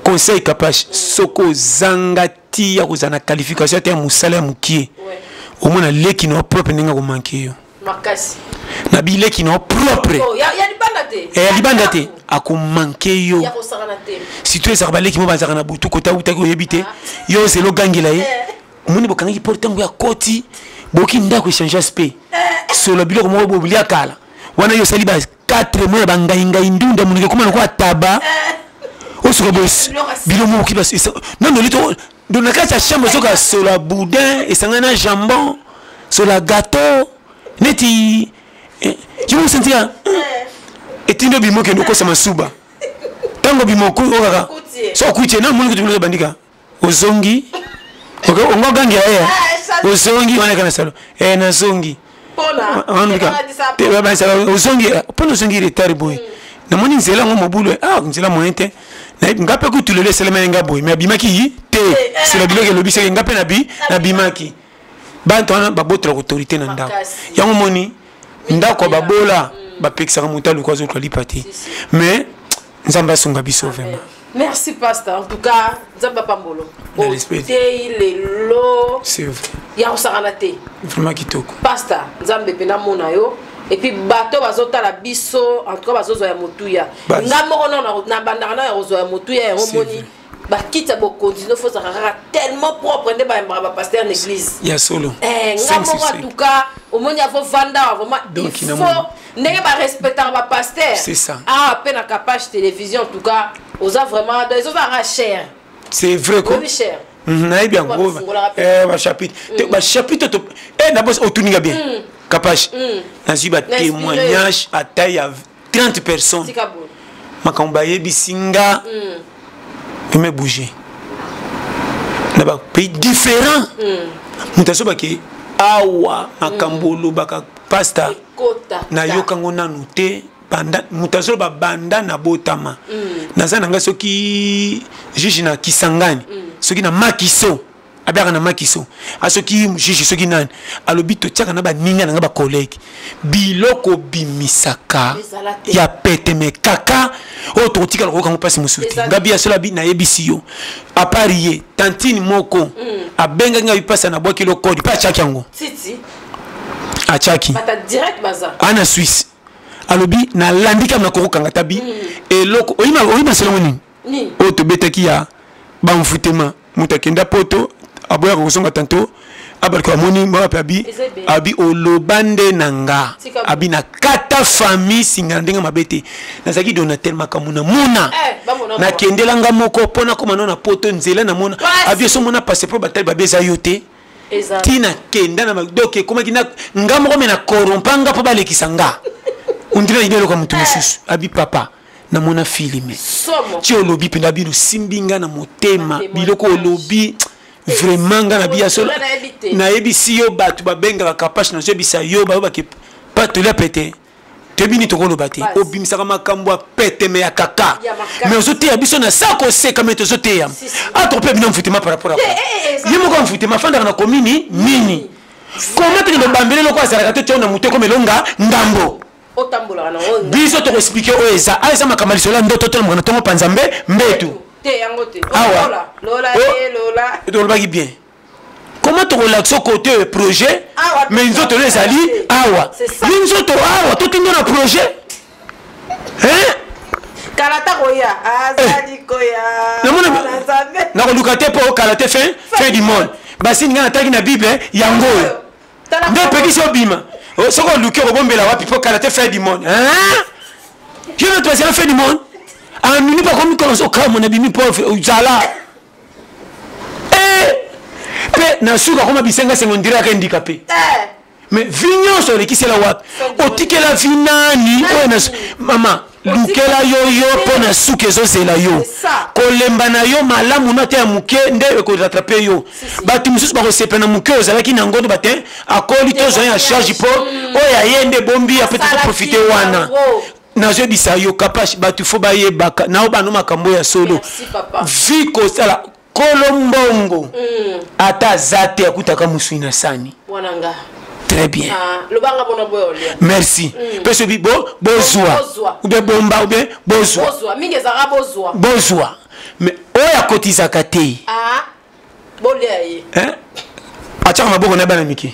conseil capable soko zangati ya kozana qualification te musala mukie au moins leki no propre ninga ko manquer yo makasi na bile ki no propre ya libanda te ya libanda te ako manquer yo ya kosakana te si tu es arbale ki mo bazaka na butu kota uta ko yebite yo zelo gangela ye moni bokanga ki porte ngo ya koti boki ndako changer aspect solo biloko mo bobulia kala wana yo sali ba 4 mois bangainga indunda munike kuma ko ataba osuka boss bilo mo ki bas non non lito dona kata chambre soka sola boudin et sangana jambon sola gâteau neti tu me sentir et tindo bimo ke ndoko sama suba tango bimo ko okaka so kutie na munike tumulo bandika ozongi ongo gangi ya ozongi wana kana salo na zongi pona te baba salo ozongi pona ozongi retard boy na moni nzela ngo mobulo nzela moyente na ngape ku tulele selema ngabo mais bimaki te c'est la biloko lobise ngape na bimaki bantu wana babotra autorité na ndako yango moni ndako babola bapekisa mutalo kwa zo lipati mais nzamba songa biso vraiment. Merci pasteur. En tout cas, Nzamba Pambolo. Dans l'esprit. C'est vrai. Ya osaranate. Vraiment kitoko. Pasteur, Nzambe pena mona yo. Et puis bateau bazota la biso, en tout cas bazozo ya motuya. Ngamo na bandana ya ozo ya motuya ya homoni. Ba kita bo continuer faut ça tellement propre ndé ba pasteur l'église. Ya solo. Ngamo en tout cas au monde il faut vendre vraiment donc il faut n'est pas respecter ma pasteur c'est ça à peine à capage télévision en tout cas aux a vraiment des autres à cher c'est vrai quoi cher na bien gros ba chapitre d'abord autour bien capage na suba témoignage à taille à 30 personnes makamba yebisinga me bouger na ba pays différent mutaso ba ke awa makambolo baka pasta na yokango nanu te banda mutaso ba banda na botama naza nanga soki juge na Kisangani soki na Makiso abaka na Makiso asoki juge soki nani alobi to tiaka na ba ninga na ba collègue biloko bimisaka ya pete me kaka o to tika ko kango pasi musuti ngabi ya sola bi na yebisi yo apariye tantine moko abenga nga bipasa na boki lo code pa chaki yango titi a chaki bata direct baza ana Suisse alobi na landika na koko kanga tabi eloko oyima selongo nini o to betaki ya ba mfutema mutakenda poto aboya ko songa tanto abali ko moni mo abi abi olobande nanga abi na kata famille singa ndenga mabete nazaki donatel makamuna muna na kendelanga moko pona ko manona poto nzela na mona abi so mona passeport batal babeza yote tina kenda na doke koma kina ngamo ko mena korompanga pa balekisanga undira idelo ko mutu mususu abi papa na mona filime ti olobi penda bino simbinga na motema biloko olobi vraiment nga na biya solo na yebisi yo batu babenga ba capacité na yebisa yo ba ke patola pete tebini to kolo bate obimisaka makambo pete me ya kaka mais ozote ya biso na sako seka mais ozote ya atrope bino mfutema par rapport à yimo ko mfutema fanda na komini nini comment te bambele loko azalaka te na muté comme longa ndambo otambola na biso to expliquer o eza aza makamaliso la ndoto to mwana tongo panzambe mbetu te yangote lola baki bien comment tu relaxes côté projet mais nous autres les alliés awa nous autres awa tout est dans projet hein kalata koya azali koya na ko lukate po kalate fin du monde basi ngana taki na bible yango nde peki so bima soko luke ko bombela wapi po kalate fin du monde hein je veux toi c'est la fin du monde a minute pas comme commence au cas mon abimi pauvre uzala pe na suka koma bisenga sengo ndira ka handicapé mais vignon sur les qui c'est la wapi otikela vinani o na mama lukela yo pona suke zo zela yo kolemba na yo malamu na te ya muke nde ko rattraper yo batu mususu ba ko sepena muke ozalaki na ngondo batin akoli to zo ya charge po o ya yende bombi ya peut-être profiter wana nazo bisa yo kapashi batu fo baye baka na obano makambo ya solo viko sala kolombongo ata zate akutaka muswina sani wananga très bien lobanga bona boyolia merci peso bi bozwa ou bien bomba ou bien bozwa mingi zara bozwa mais oya kotiza kate bolia yi acha maboko na bana miki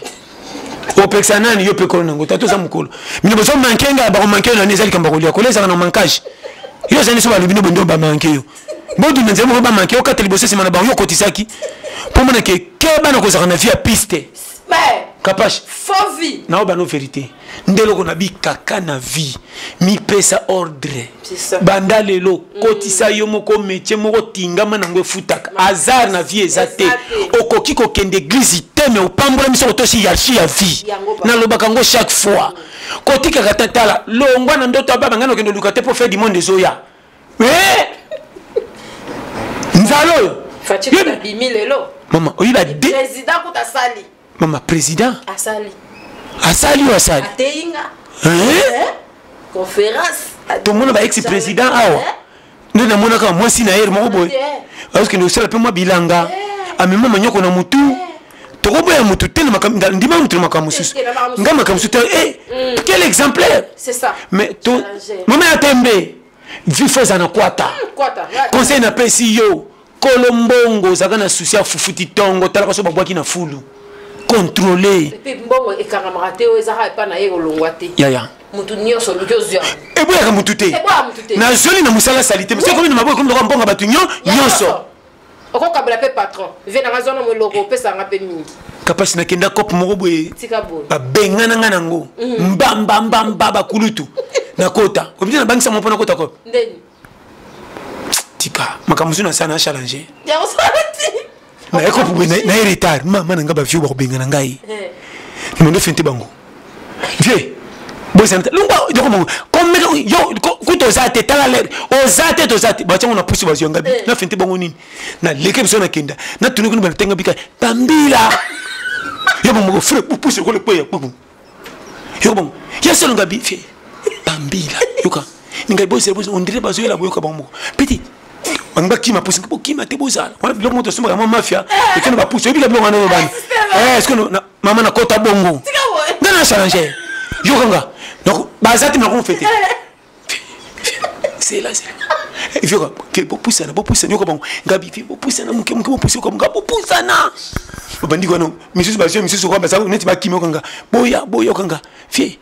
opeksa nani yo pe kolona ngota to za mukolo mino bozo mankenga ba mankenga na nezali kamba kolia koleza na mankage yo zani so ba lubino bondo ba mankeyo bodu nzemo ba mankeyo ka teliboso sima na ba yo kotisaki pour mona ke bana ko za na via piste mais capache faux vie na ba no vérité ndelo ko na bi kaka na vie mi pesa ordre banda lelo kotisa yo moko métier moko tingama na ngwe futaka hasard na vie ezate okoki ko kende église teme opambola miso to hiérarchie ya vie na lobaka ngo chaque fois kotika katala longwa na ndoto baba ngano kendo lukate pour faire du monde zoya nzalo fatika bimilelo mama oyiba président ko tasali mama président asali ateinga conférence tout le monde va ex président awa nous na mona ka moi si na hier mo boy parce que nous sala pe moi bilanga amema manyoko na mutu to ko boya mutu tena makamda ndima mutu makamususu ngama kamususu quel exemplaire c'est ça mais tout mama atembe vifo na kwata conseil na pesi yo kolombongo zaka na souci ya fufuti tongo tala ko so babwaki na fulu contrôler et puis mbongo ekanga te ezaka pa na ye kolongwa te ya mutu nyonso lujozya eboyaka mutu te na zoli na musala salite parce que comme na maboko comme mbongo batu nyonso okokabela pe patron vient na zona mo loko pesa nga pe mingi kapasi nakenda kope moko boye babengana nga nango mbamba bakulutu nakota obiti na bangisa mo mpona kota kope tika makambo mosusu nasala na challenge naye kope boye naye retard mama na nga bavio bakobengana ngai mondo fente bango vie bozanata lungwa kuta oza te tala lere oza te toza te batiango na pusi bazwi yanga bi na fente bango nini na leke biso nakenda natuni kuni banatenga bika bambila yo bongo frère pusi ko le poya puku yo bongo ya solo ngabi fie bambila yoka ninga bosse on dirait bazo la boyoka bango petit banga kima pusi ko kima te bozala wala bilo moto sumba kama mafia et que ba pusi obila bilo ngana bana est-ce que mama na kota bongo ngana changer yo kanga donc bazati na ko fete c'est là il faut que pousser yo ko bango ngabi fi pousser na muke pousser ko ngabi pousser na bandi ko no misusu bazio misusu ko baza neti ba kimi kanga boya kanga fi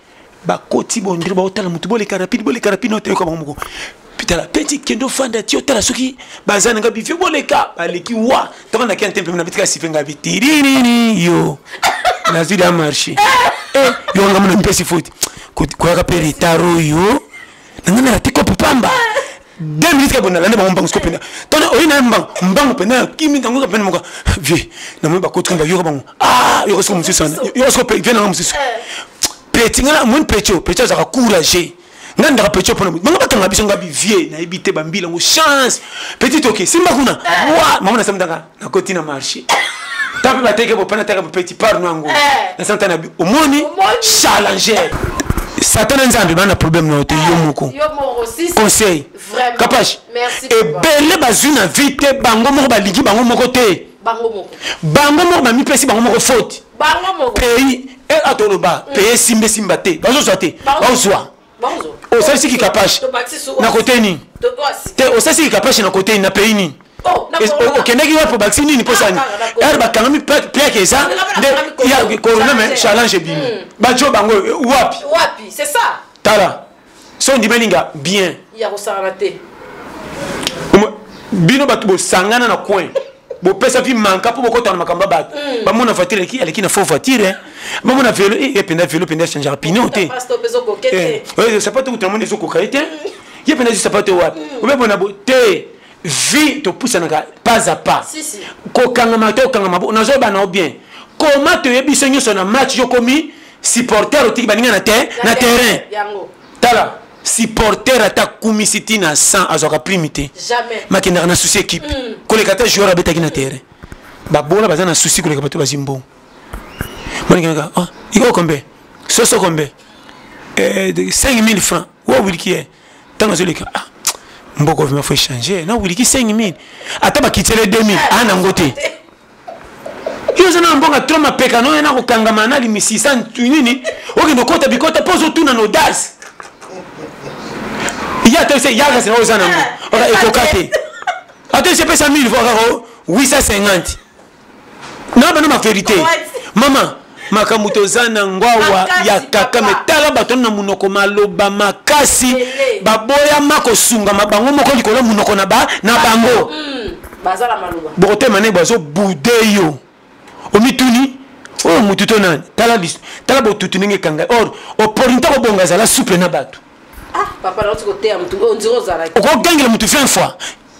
ba koti bondiri ba otala mutu bole karapide no te ko bango pitala petit kendo fanda ti otala soki bazana ngabi fi bole ka baleki wa tavana ki antempe na bitika sife ngabi tirini yo na zida marché yo ngam na mpesi foot ko ka peritaro yo nangana la tiko pamba 2 minutes ka bona lande ba mbangu skopena tona oyina mbangu pena kimi tango ka pena moka vie na mo ba ko tringa yo bango yo ko musu sana yo ko pe vena musu petit ngana mon pecho za ka courage nganda ka pecho pona manga bakanga biso ngabi vie na ebite bambila ngo chance petit OK simba kuna wa mama na samdanga na kotina marché tape bateke bo pana taka petit par nango na santana omoni challenger Satan nzambe bana problème na yo moko conseil capage et belle bazuna vite bango moko baligi bango moko te bango moko ba mi pesi bango moko faute pays et atoloba pays simba te bazo sote bazwa o ça c'est qui capage na côté ni te o ça c'est qui capage na côté na pays ni ok ndeki wapo vaccine ni posani er bakangami pia keza nde ya corona mais challenge bimi bajo bango wapi c'est ça tala so ndibelinga bien ya kosala te bino batu bo sangana na coin bo pesa vi manka po bokota na makamba batu ba mona voiture ki aleki na faux voiture ba mona vélo et penda changer pignon te ouais ça pas tout le monde les coquette y penda ça pas te wapi ou bien bona bo te vie to pousse na pas à pas kokanga to kanga na zo ba na bien comment te yebi senyo so na match yo komi supporter o tiki baninga na terrain tala supporter ata kumisiti na 100 azoka primité jamais makina na souci équipe kolekata joueur abetaki na terrain ba bola bazana souci koleka bato bazimbo maninga iko kombe soso kombe 5000 francs wa wilki tanga zoleka mboko vima faut changer na wiliki 5000 ata bakitele 2000 ana ngote yo zana mbonga troma peka no na kokangama na limi 600 nini okendo kota bikota pozo tuna no das ya te se ya gasa no zana mbo ora ekokate ata se pesa 1000 fois 850 na bana ma vérité mama makamuto zana ngwawa ya kaka metala baton na munoko maloba makasi baboya makosunga mabango moko likolo munoko na bango bazala maloba bote mané bazo budeyo omituni mututo nani tala botutu ninge kanga or oporinta ko bonga zala souple na bato papa na otiko te mutu onziro zala ko gangela mutu 20 fois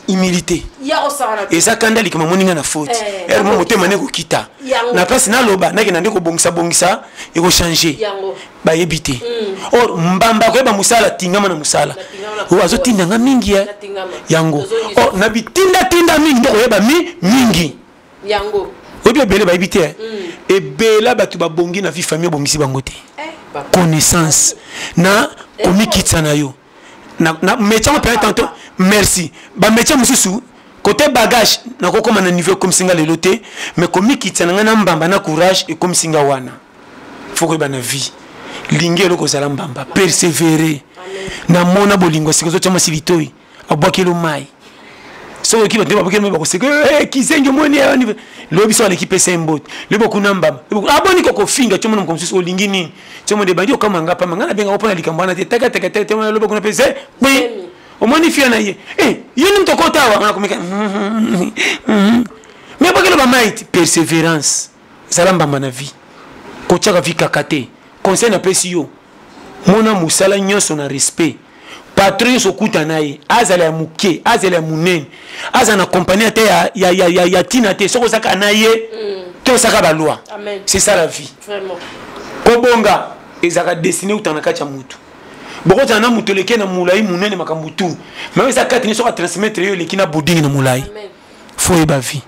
humilité ya osana et ça kanda likama moninga na faute er mo te mané ko kita na place na loba na kena ndiko bongisa et ko changer ba yebité or mbamba ko ba musala tingama na musala o azotinda nga mingi yango or na bitinda mingi ndiko yeba mingi yango obi bele ba yebité et bela batu ba bongi na vie famille bongisi bango te connaissance na komikitsa na yo na métier on peut tantôt merci ba métier mususu côté bagage na ko comme na niveau comme singa leloté mais komikitsa na ngana mbamba na courage et comme singa wana faut que ba na vie lingelo ko sala mbamba persévérer na mona bolingo sikozo chama silitoi abwakelo mai so équipe de babokelo ba ko seko kisenjo moni ya niveau lobi so l'équipe sembot le boku namba aboni ko finga chomo comme sous olingini chomo de bandi okama ngapa mangana benga opona likambana te taka chomo le boku na pese oui omoni fia na ye yini mtokota wa na komika mais bakelo ba might persévérance zala mbamba na vie kotiaka vie kaka te conseil napesi yo mona mosala nyonso na respect patron nyonso okuta na ye azala ya moke azala ya monene azala na compagnie te ya ntina te soki ozaka na ye te osaka baloi c'est ça la vie kobonga ezalaka destiné utana na kati ya mutu bokozala na moto eleki na molai monene makambo tu meme eza kati nyonso atransmettre yo eleki na boding na molai fo oyeba vie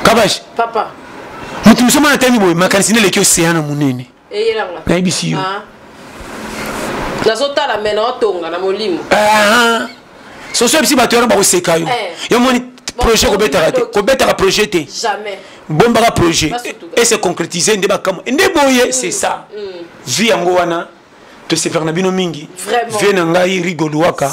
kabashi moto mosu mwana tani boye makanisi na eleki océan na monene nayebisi yo nazotala mena otonga na molimo soso ebisi bato wana bakoseka yo yo moni projet kobetaka te kobetaka projet te bombaka projet et se concrétiser nde bakamo nde boye c'est ça vie yango wana tosepelaka na bino mingi vie na ngai rigo luwaka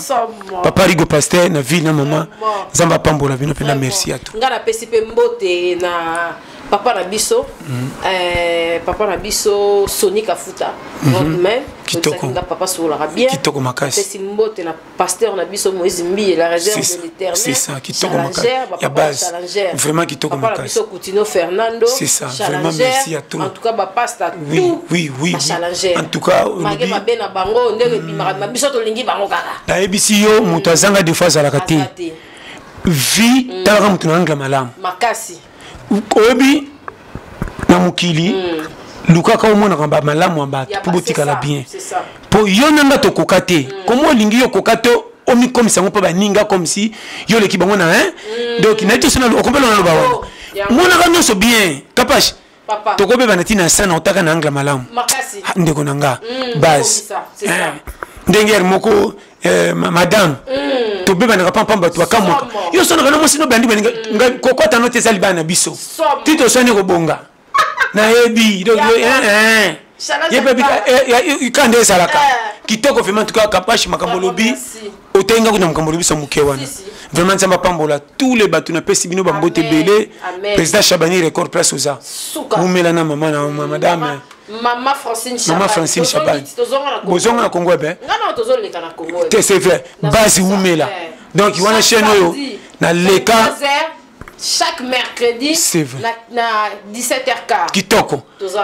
papa rigo pasteur na ville na mama nzambe apambola bino mpenza merci ato nga napesi mpe mbote na papa na biso papa na biso Soni Kafuta mais kitoko papa solaka bien kitoko makasi pesi mbote na pasteur na biso Moïse Mbi la réserve de l'éternel c'est ça kitoko makasi ya base vraiment kitoko makasi papa na biso Coutinho Fernando c'est ça vraiment merci à tout en tout cas ba pasta oui en tout cas mage mabe na bango ndenge bimaka na biso tolingi bango kaka na ebisi yo moto azanga des fois azalaka te vie talaka moto na angla malamu makasi oyebi na mokili lukaka omonaka bamalamu ya bato mpo botikala bien mpo yo nanga tokoka te komo olingi yo koka te omikomisa yango mpo baninga comme si yo oleki bango na donc nayebi tosona okompela na loba wana monaka nyonso bien kapashi tokobeba na ntina sana otaka na angle malamu ndeko na nga base ndenge yari moko madame tobebandaka pampam bato bakamwaka yo sonaka na mwasi no bandi baninga kokota no te eza libana na biso ti toswani kobonga nayebi ka nde esalaka kitoko vraiment tuka kapashi makambo lobi otenga kuna makambo lobi so moke wana vraiment nzambe apambola tous les bato napesi bino bambote ebele président Chabani record place oza omela na mama na madame Maman Francine Chabani bozonga na Congo ebe c'est vrai base umela donc wana chaîne oyo na leka chaque mercredi na 17h15 kitoko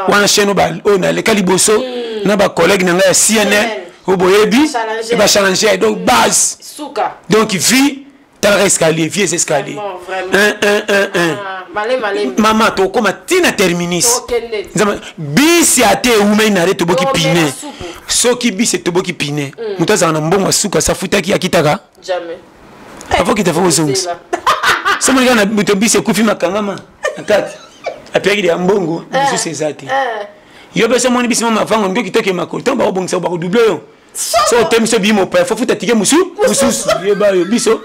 wana chaîne oyo na leka liboso na ba collègue na nga ya CNN oboyebi et ba challenger donc base donc vie talaka escalier vieux escalier mama tokoma tina terminus bisi ate euma inare toboki pine soki bisi etoboki pine moto azala na mbongo asuka safutaki akitaka afokita fo ozongisa somonika na moto bisi ekufi makangama na kati apiaki ya mbongo lisusu eza te yo mpe somoni bisi mama afango ndio kitoke makolo ntango bakobongisa bakodouble yo so otemiso bimo pa fo futa tike mususu yeba yo biso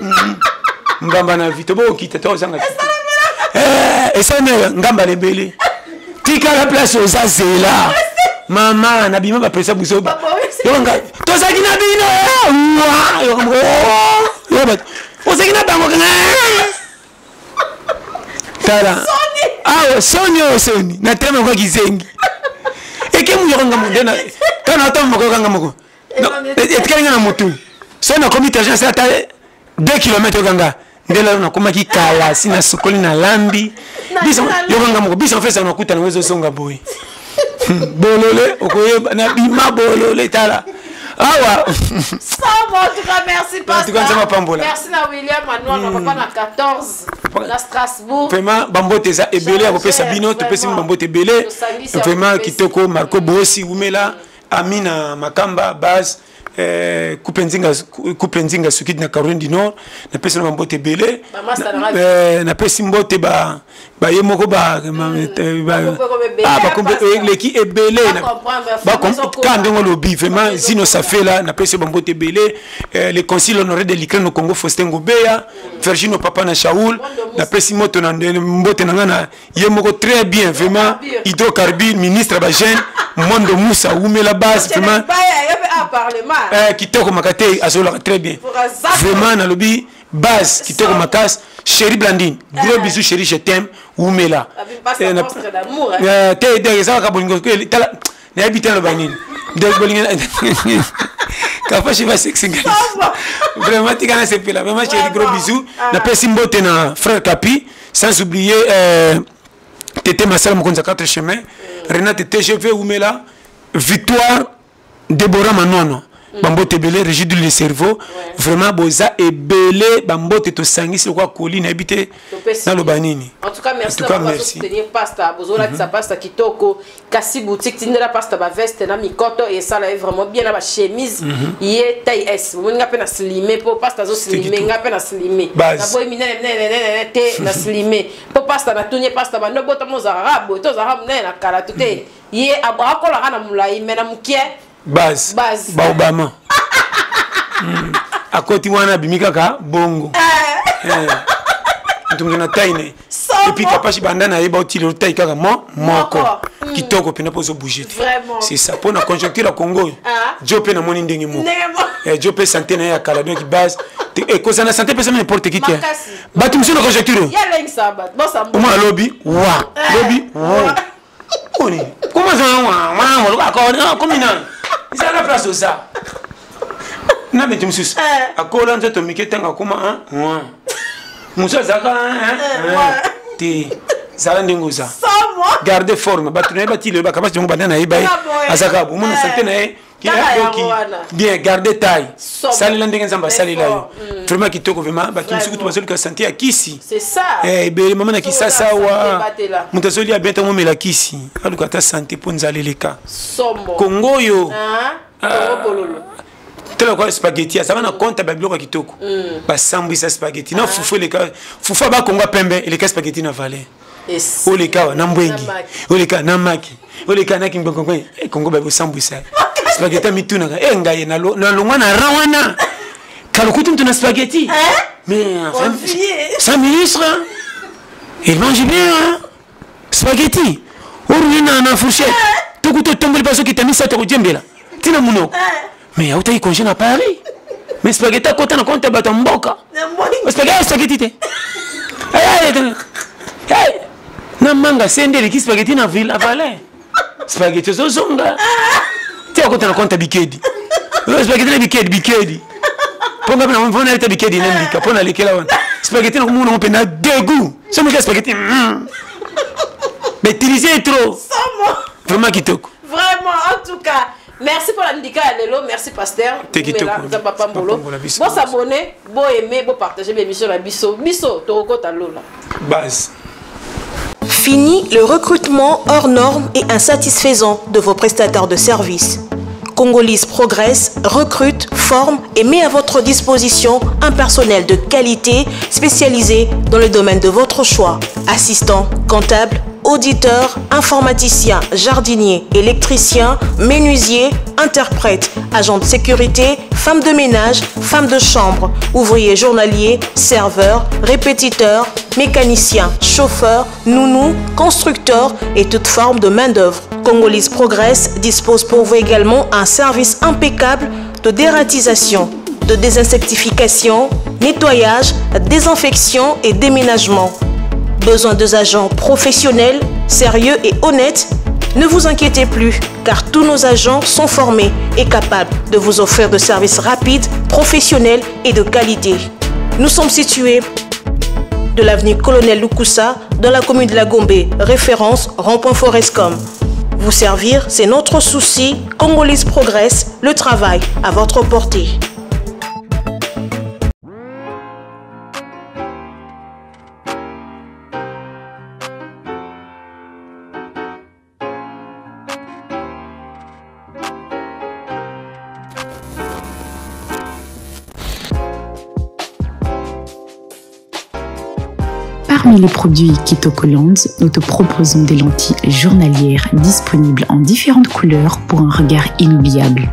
ngamba na vito bo kita to sanga esana ngamba lebele tika la place aux azela mama na bima ba presa buso ba yo nga to saki na bino yo ngo yo ba o saki na bango nga tala Sony na tema kwa kizengi eke mu yo nga mundena kana to mo ko nga moko etikali na mutu so na komite agence ata 2 km ganga ndela na komaki kala sina sokoli na lambi biso yo ganga moko biso fesa na kuta na wezo songa boy bolole okoyeba na bima bolole tala awa en tout cas merci pasteur merci na William Manoir papa na 14 na Strasbourg vraiment bambote za ebele akopesa bino topesi bambote ebele vraiment kitoko Marco Bossi umela Amina Makamba base kupenzinga sukidi na Caroline du Nord na pesi na mbote belé na pesi mbote ba ye moko ba leki ebele ba quand on lobby vraiment zino ça fait là na pesi ba mbote belé le consul honoré de l'Ukraine au Congo Faustin Gobeya Virginie papa na Shaoul na pesi moto na mbote na ngana ye moko très bien vraiment hydrocarbure ministre ba jeune Mondo Moussa Oumela base vraiment kitoko makate azola très bien vraiment na lobi base kitoko makas chérie Blandine gros bisous chérie je t'aime Oumela te de ça ka bolingo tala na habiter le banine de bolingo kafa chez va sexy vraiment tika c'est là vraiment chérie gros bisous na pesi mbote na frère Capi sans oublier Tété Massala Mokonza 4 chemins, Renate TGV Oumela, Victoire Déborah Manono. Bambote belé régide le cerveau vraiment boza et belé bambote to sangi c'est quoi colline habité dans le banini. En tout cas merci d'avoir soutenir pasta bozola qui sa pasta kitoko kasi boutique tindela pasta ba veste na mikoto et ça là vraiment bien na ba chemise yé taille S mon nga pe na slimé pour pasta zo slimé nga pe na slimé na boy minene te na slimé pour pasta na tunye pasta ba no bota mo za rabo to za rabo na kala tuté yé abakola kana mulai mena mukie base ba Obama akoti wana bimika bongo ndungena taine et puis kapashi bandana yeba otile otai kaka moko kitoko pena pozo bouger c'est ça pour la conjoncture à Congo Jope na moni ndenge moko Jope santé na ya kala donc base et cause na santé personne n'importe qui tient batu monsieur la conjoncture ya leng sabat bon ça au moins lobby oni comment ça comment ça la place au ça na beti mususu akola nzoto miketanga kuma muso zaka te zala ndinguza garder forme batu na bati le bakabasi ngo bandana ibai azaka bo mona santé na bien garder taille sali la ndenge nzamba sali la yo vraiment kitoko vraiment batu musuku to bazoli ka santé akisi c'est ça be mama na kisasa wa mutazoli abeta mo mela kisi aluka ta santé pour nzaleleka Congo yo tellement quoi spaghetti ça va na compte ba biloko kitoko ba sambwisa spaghetti na fufu le ka fufu ba kongo pembe le ka spaghetti na vale o le ka na mbwengi o le ka na maki o le ka na kingongo kongo ba sambwisa spaghetti mituna ngai na longwa na rawana kalukutu mtu na spaghetti mais ça ministre il mange bien spaghetti o ruina na fourchette to kuto tomboli paso kitamisa to kujembela tina muno mais il y a congé à Paris. Mais spaghetti à côté de compte de mboka. Spaghetti te. Na manga sende qui spaghetti na ville à Valais. Spaghetti zozonga. Tu as côté de compte bikedi. Spaghetti na bikedi. Ponga na mvona na bikedi na mbika. Pona lekela wana. Spaghetti na kumu na mpena dégoût. Ça me fait spaghetti. Mais utiliser trop. Vraiment kitoko. Vraiment en tout cas. Merci pour l'indicat Lelo, merci pasteur. Bon s'abonner, bon aimer, bon partager l'émission la biso. Biso, Toroko Talola. Base. Fini le recrutement hors normes et insatisfaisant de vos prestataires de services. Congolese Progress recrute, forme et met à votre disposition un personnel de qualité spécialisé dans le domaine de votre choix. Assistant, comptable, auditeur, informaticien, jardinier, électricien, menuisier, interprète, agent de sécurité, femme de ménage, femme de chambre, ouvrier journalier, serveur, répétiteur, mécanicien, chauffeur, nounou, constructeur et toute forme de main-d'œuvre. Congolese Progress dispose pour vous également un service impeccable de dératisation, de désinsectification, nettoyage, désinfection et déménagement. Besoin de agents professionnels, sérieux et honnêtes? Ne vous inquiétez plus, car tous nos agents sont formés et capables de vous offrir de services rapides, professionnels et de qualité. Nous sommes situés de l'avenue Colonel Lukusa, dans la commune de la Gombe, référence rond-point Forescom. Vous servir, c'est notre souci. Congolese Progress, le travail à votre portée. Parmi les produits Kitokoland, nous te proposons des lentilles journalières disponibles en différentes couleurs pour un regard inoubliable.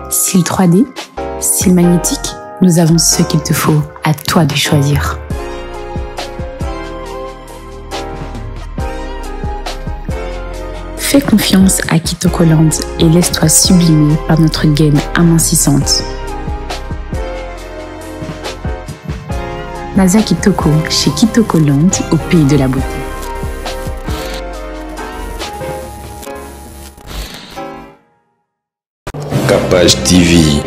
Style 3D, style magnétique, nous avons ce qu'il te faut, à toi de choisir. Fais confiance à Kitokoland et laisse-toi sublimer par notre gaine amincissante. Naza Kitoko chez Kitokoland au pays de la beauté. Capage TV,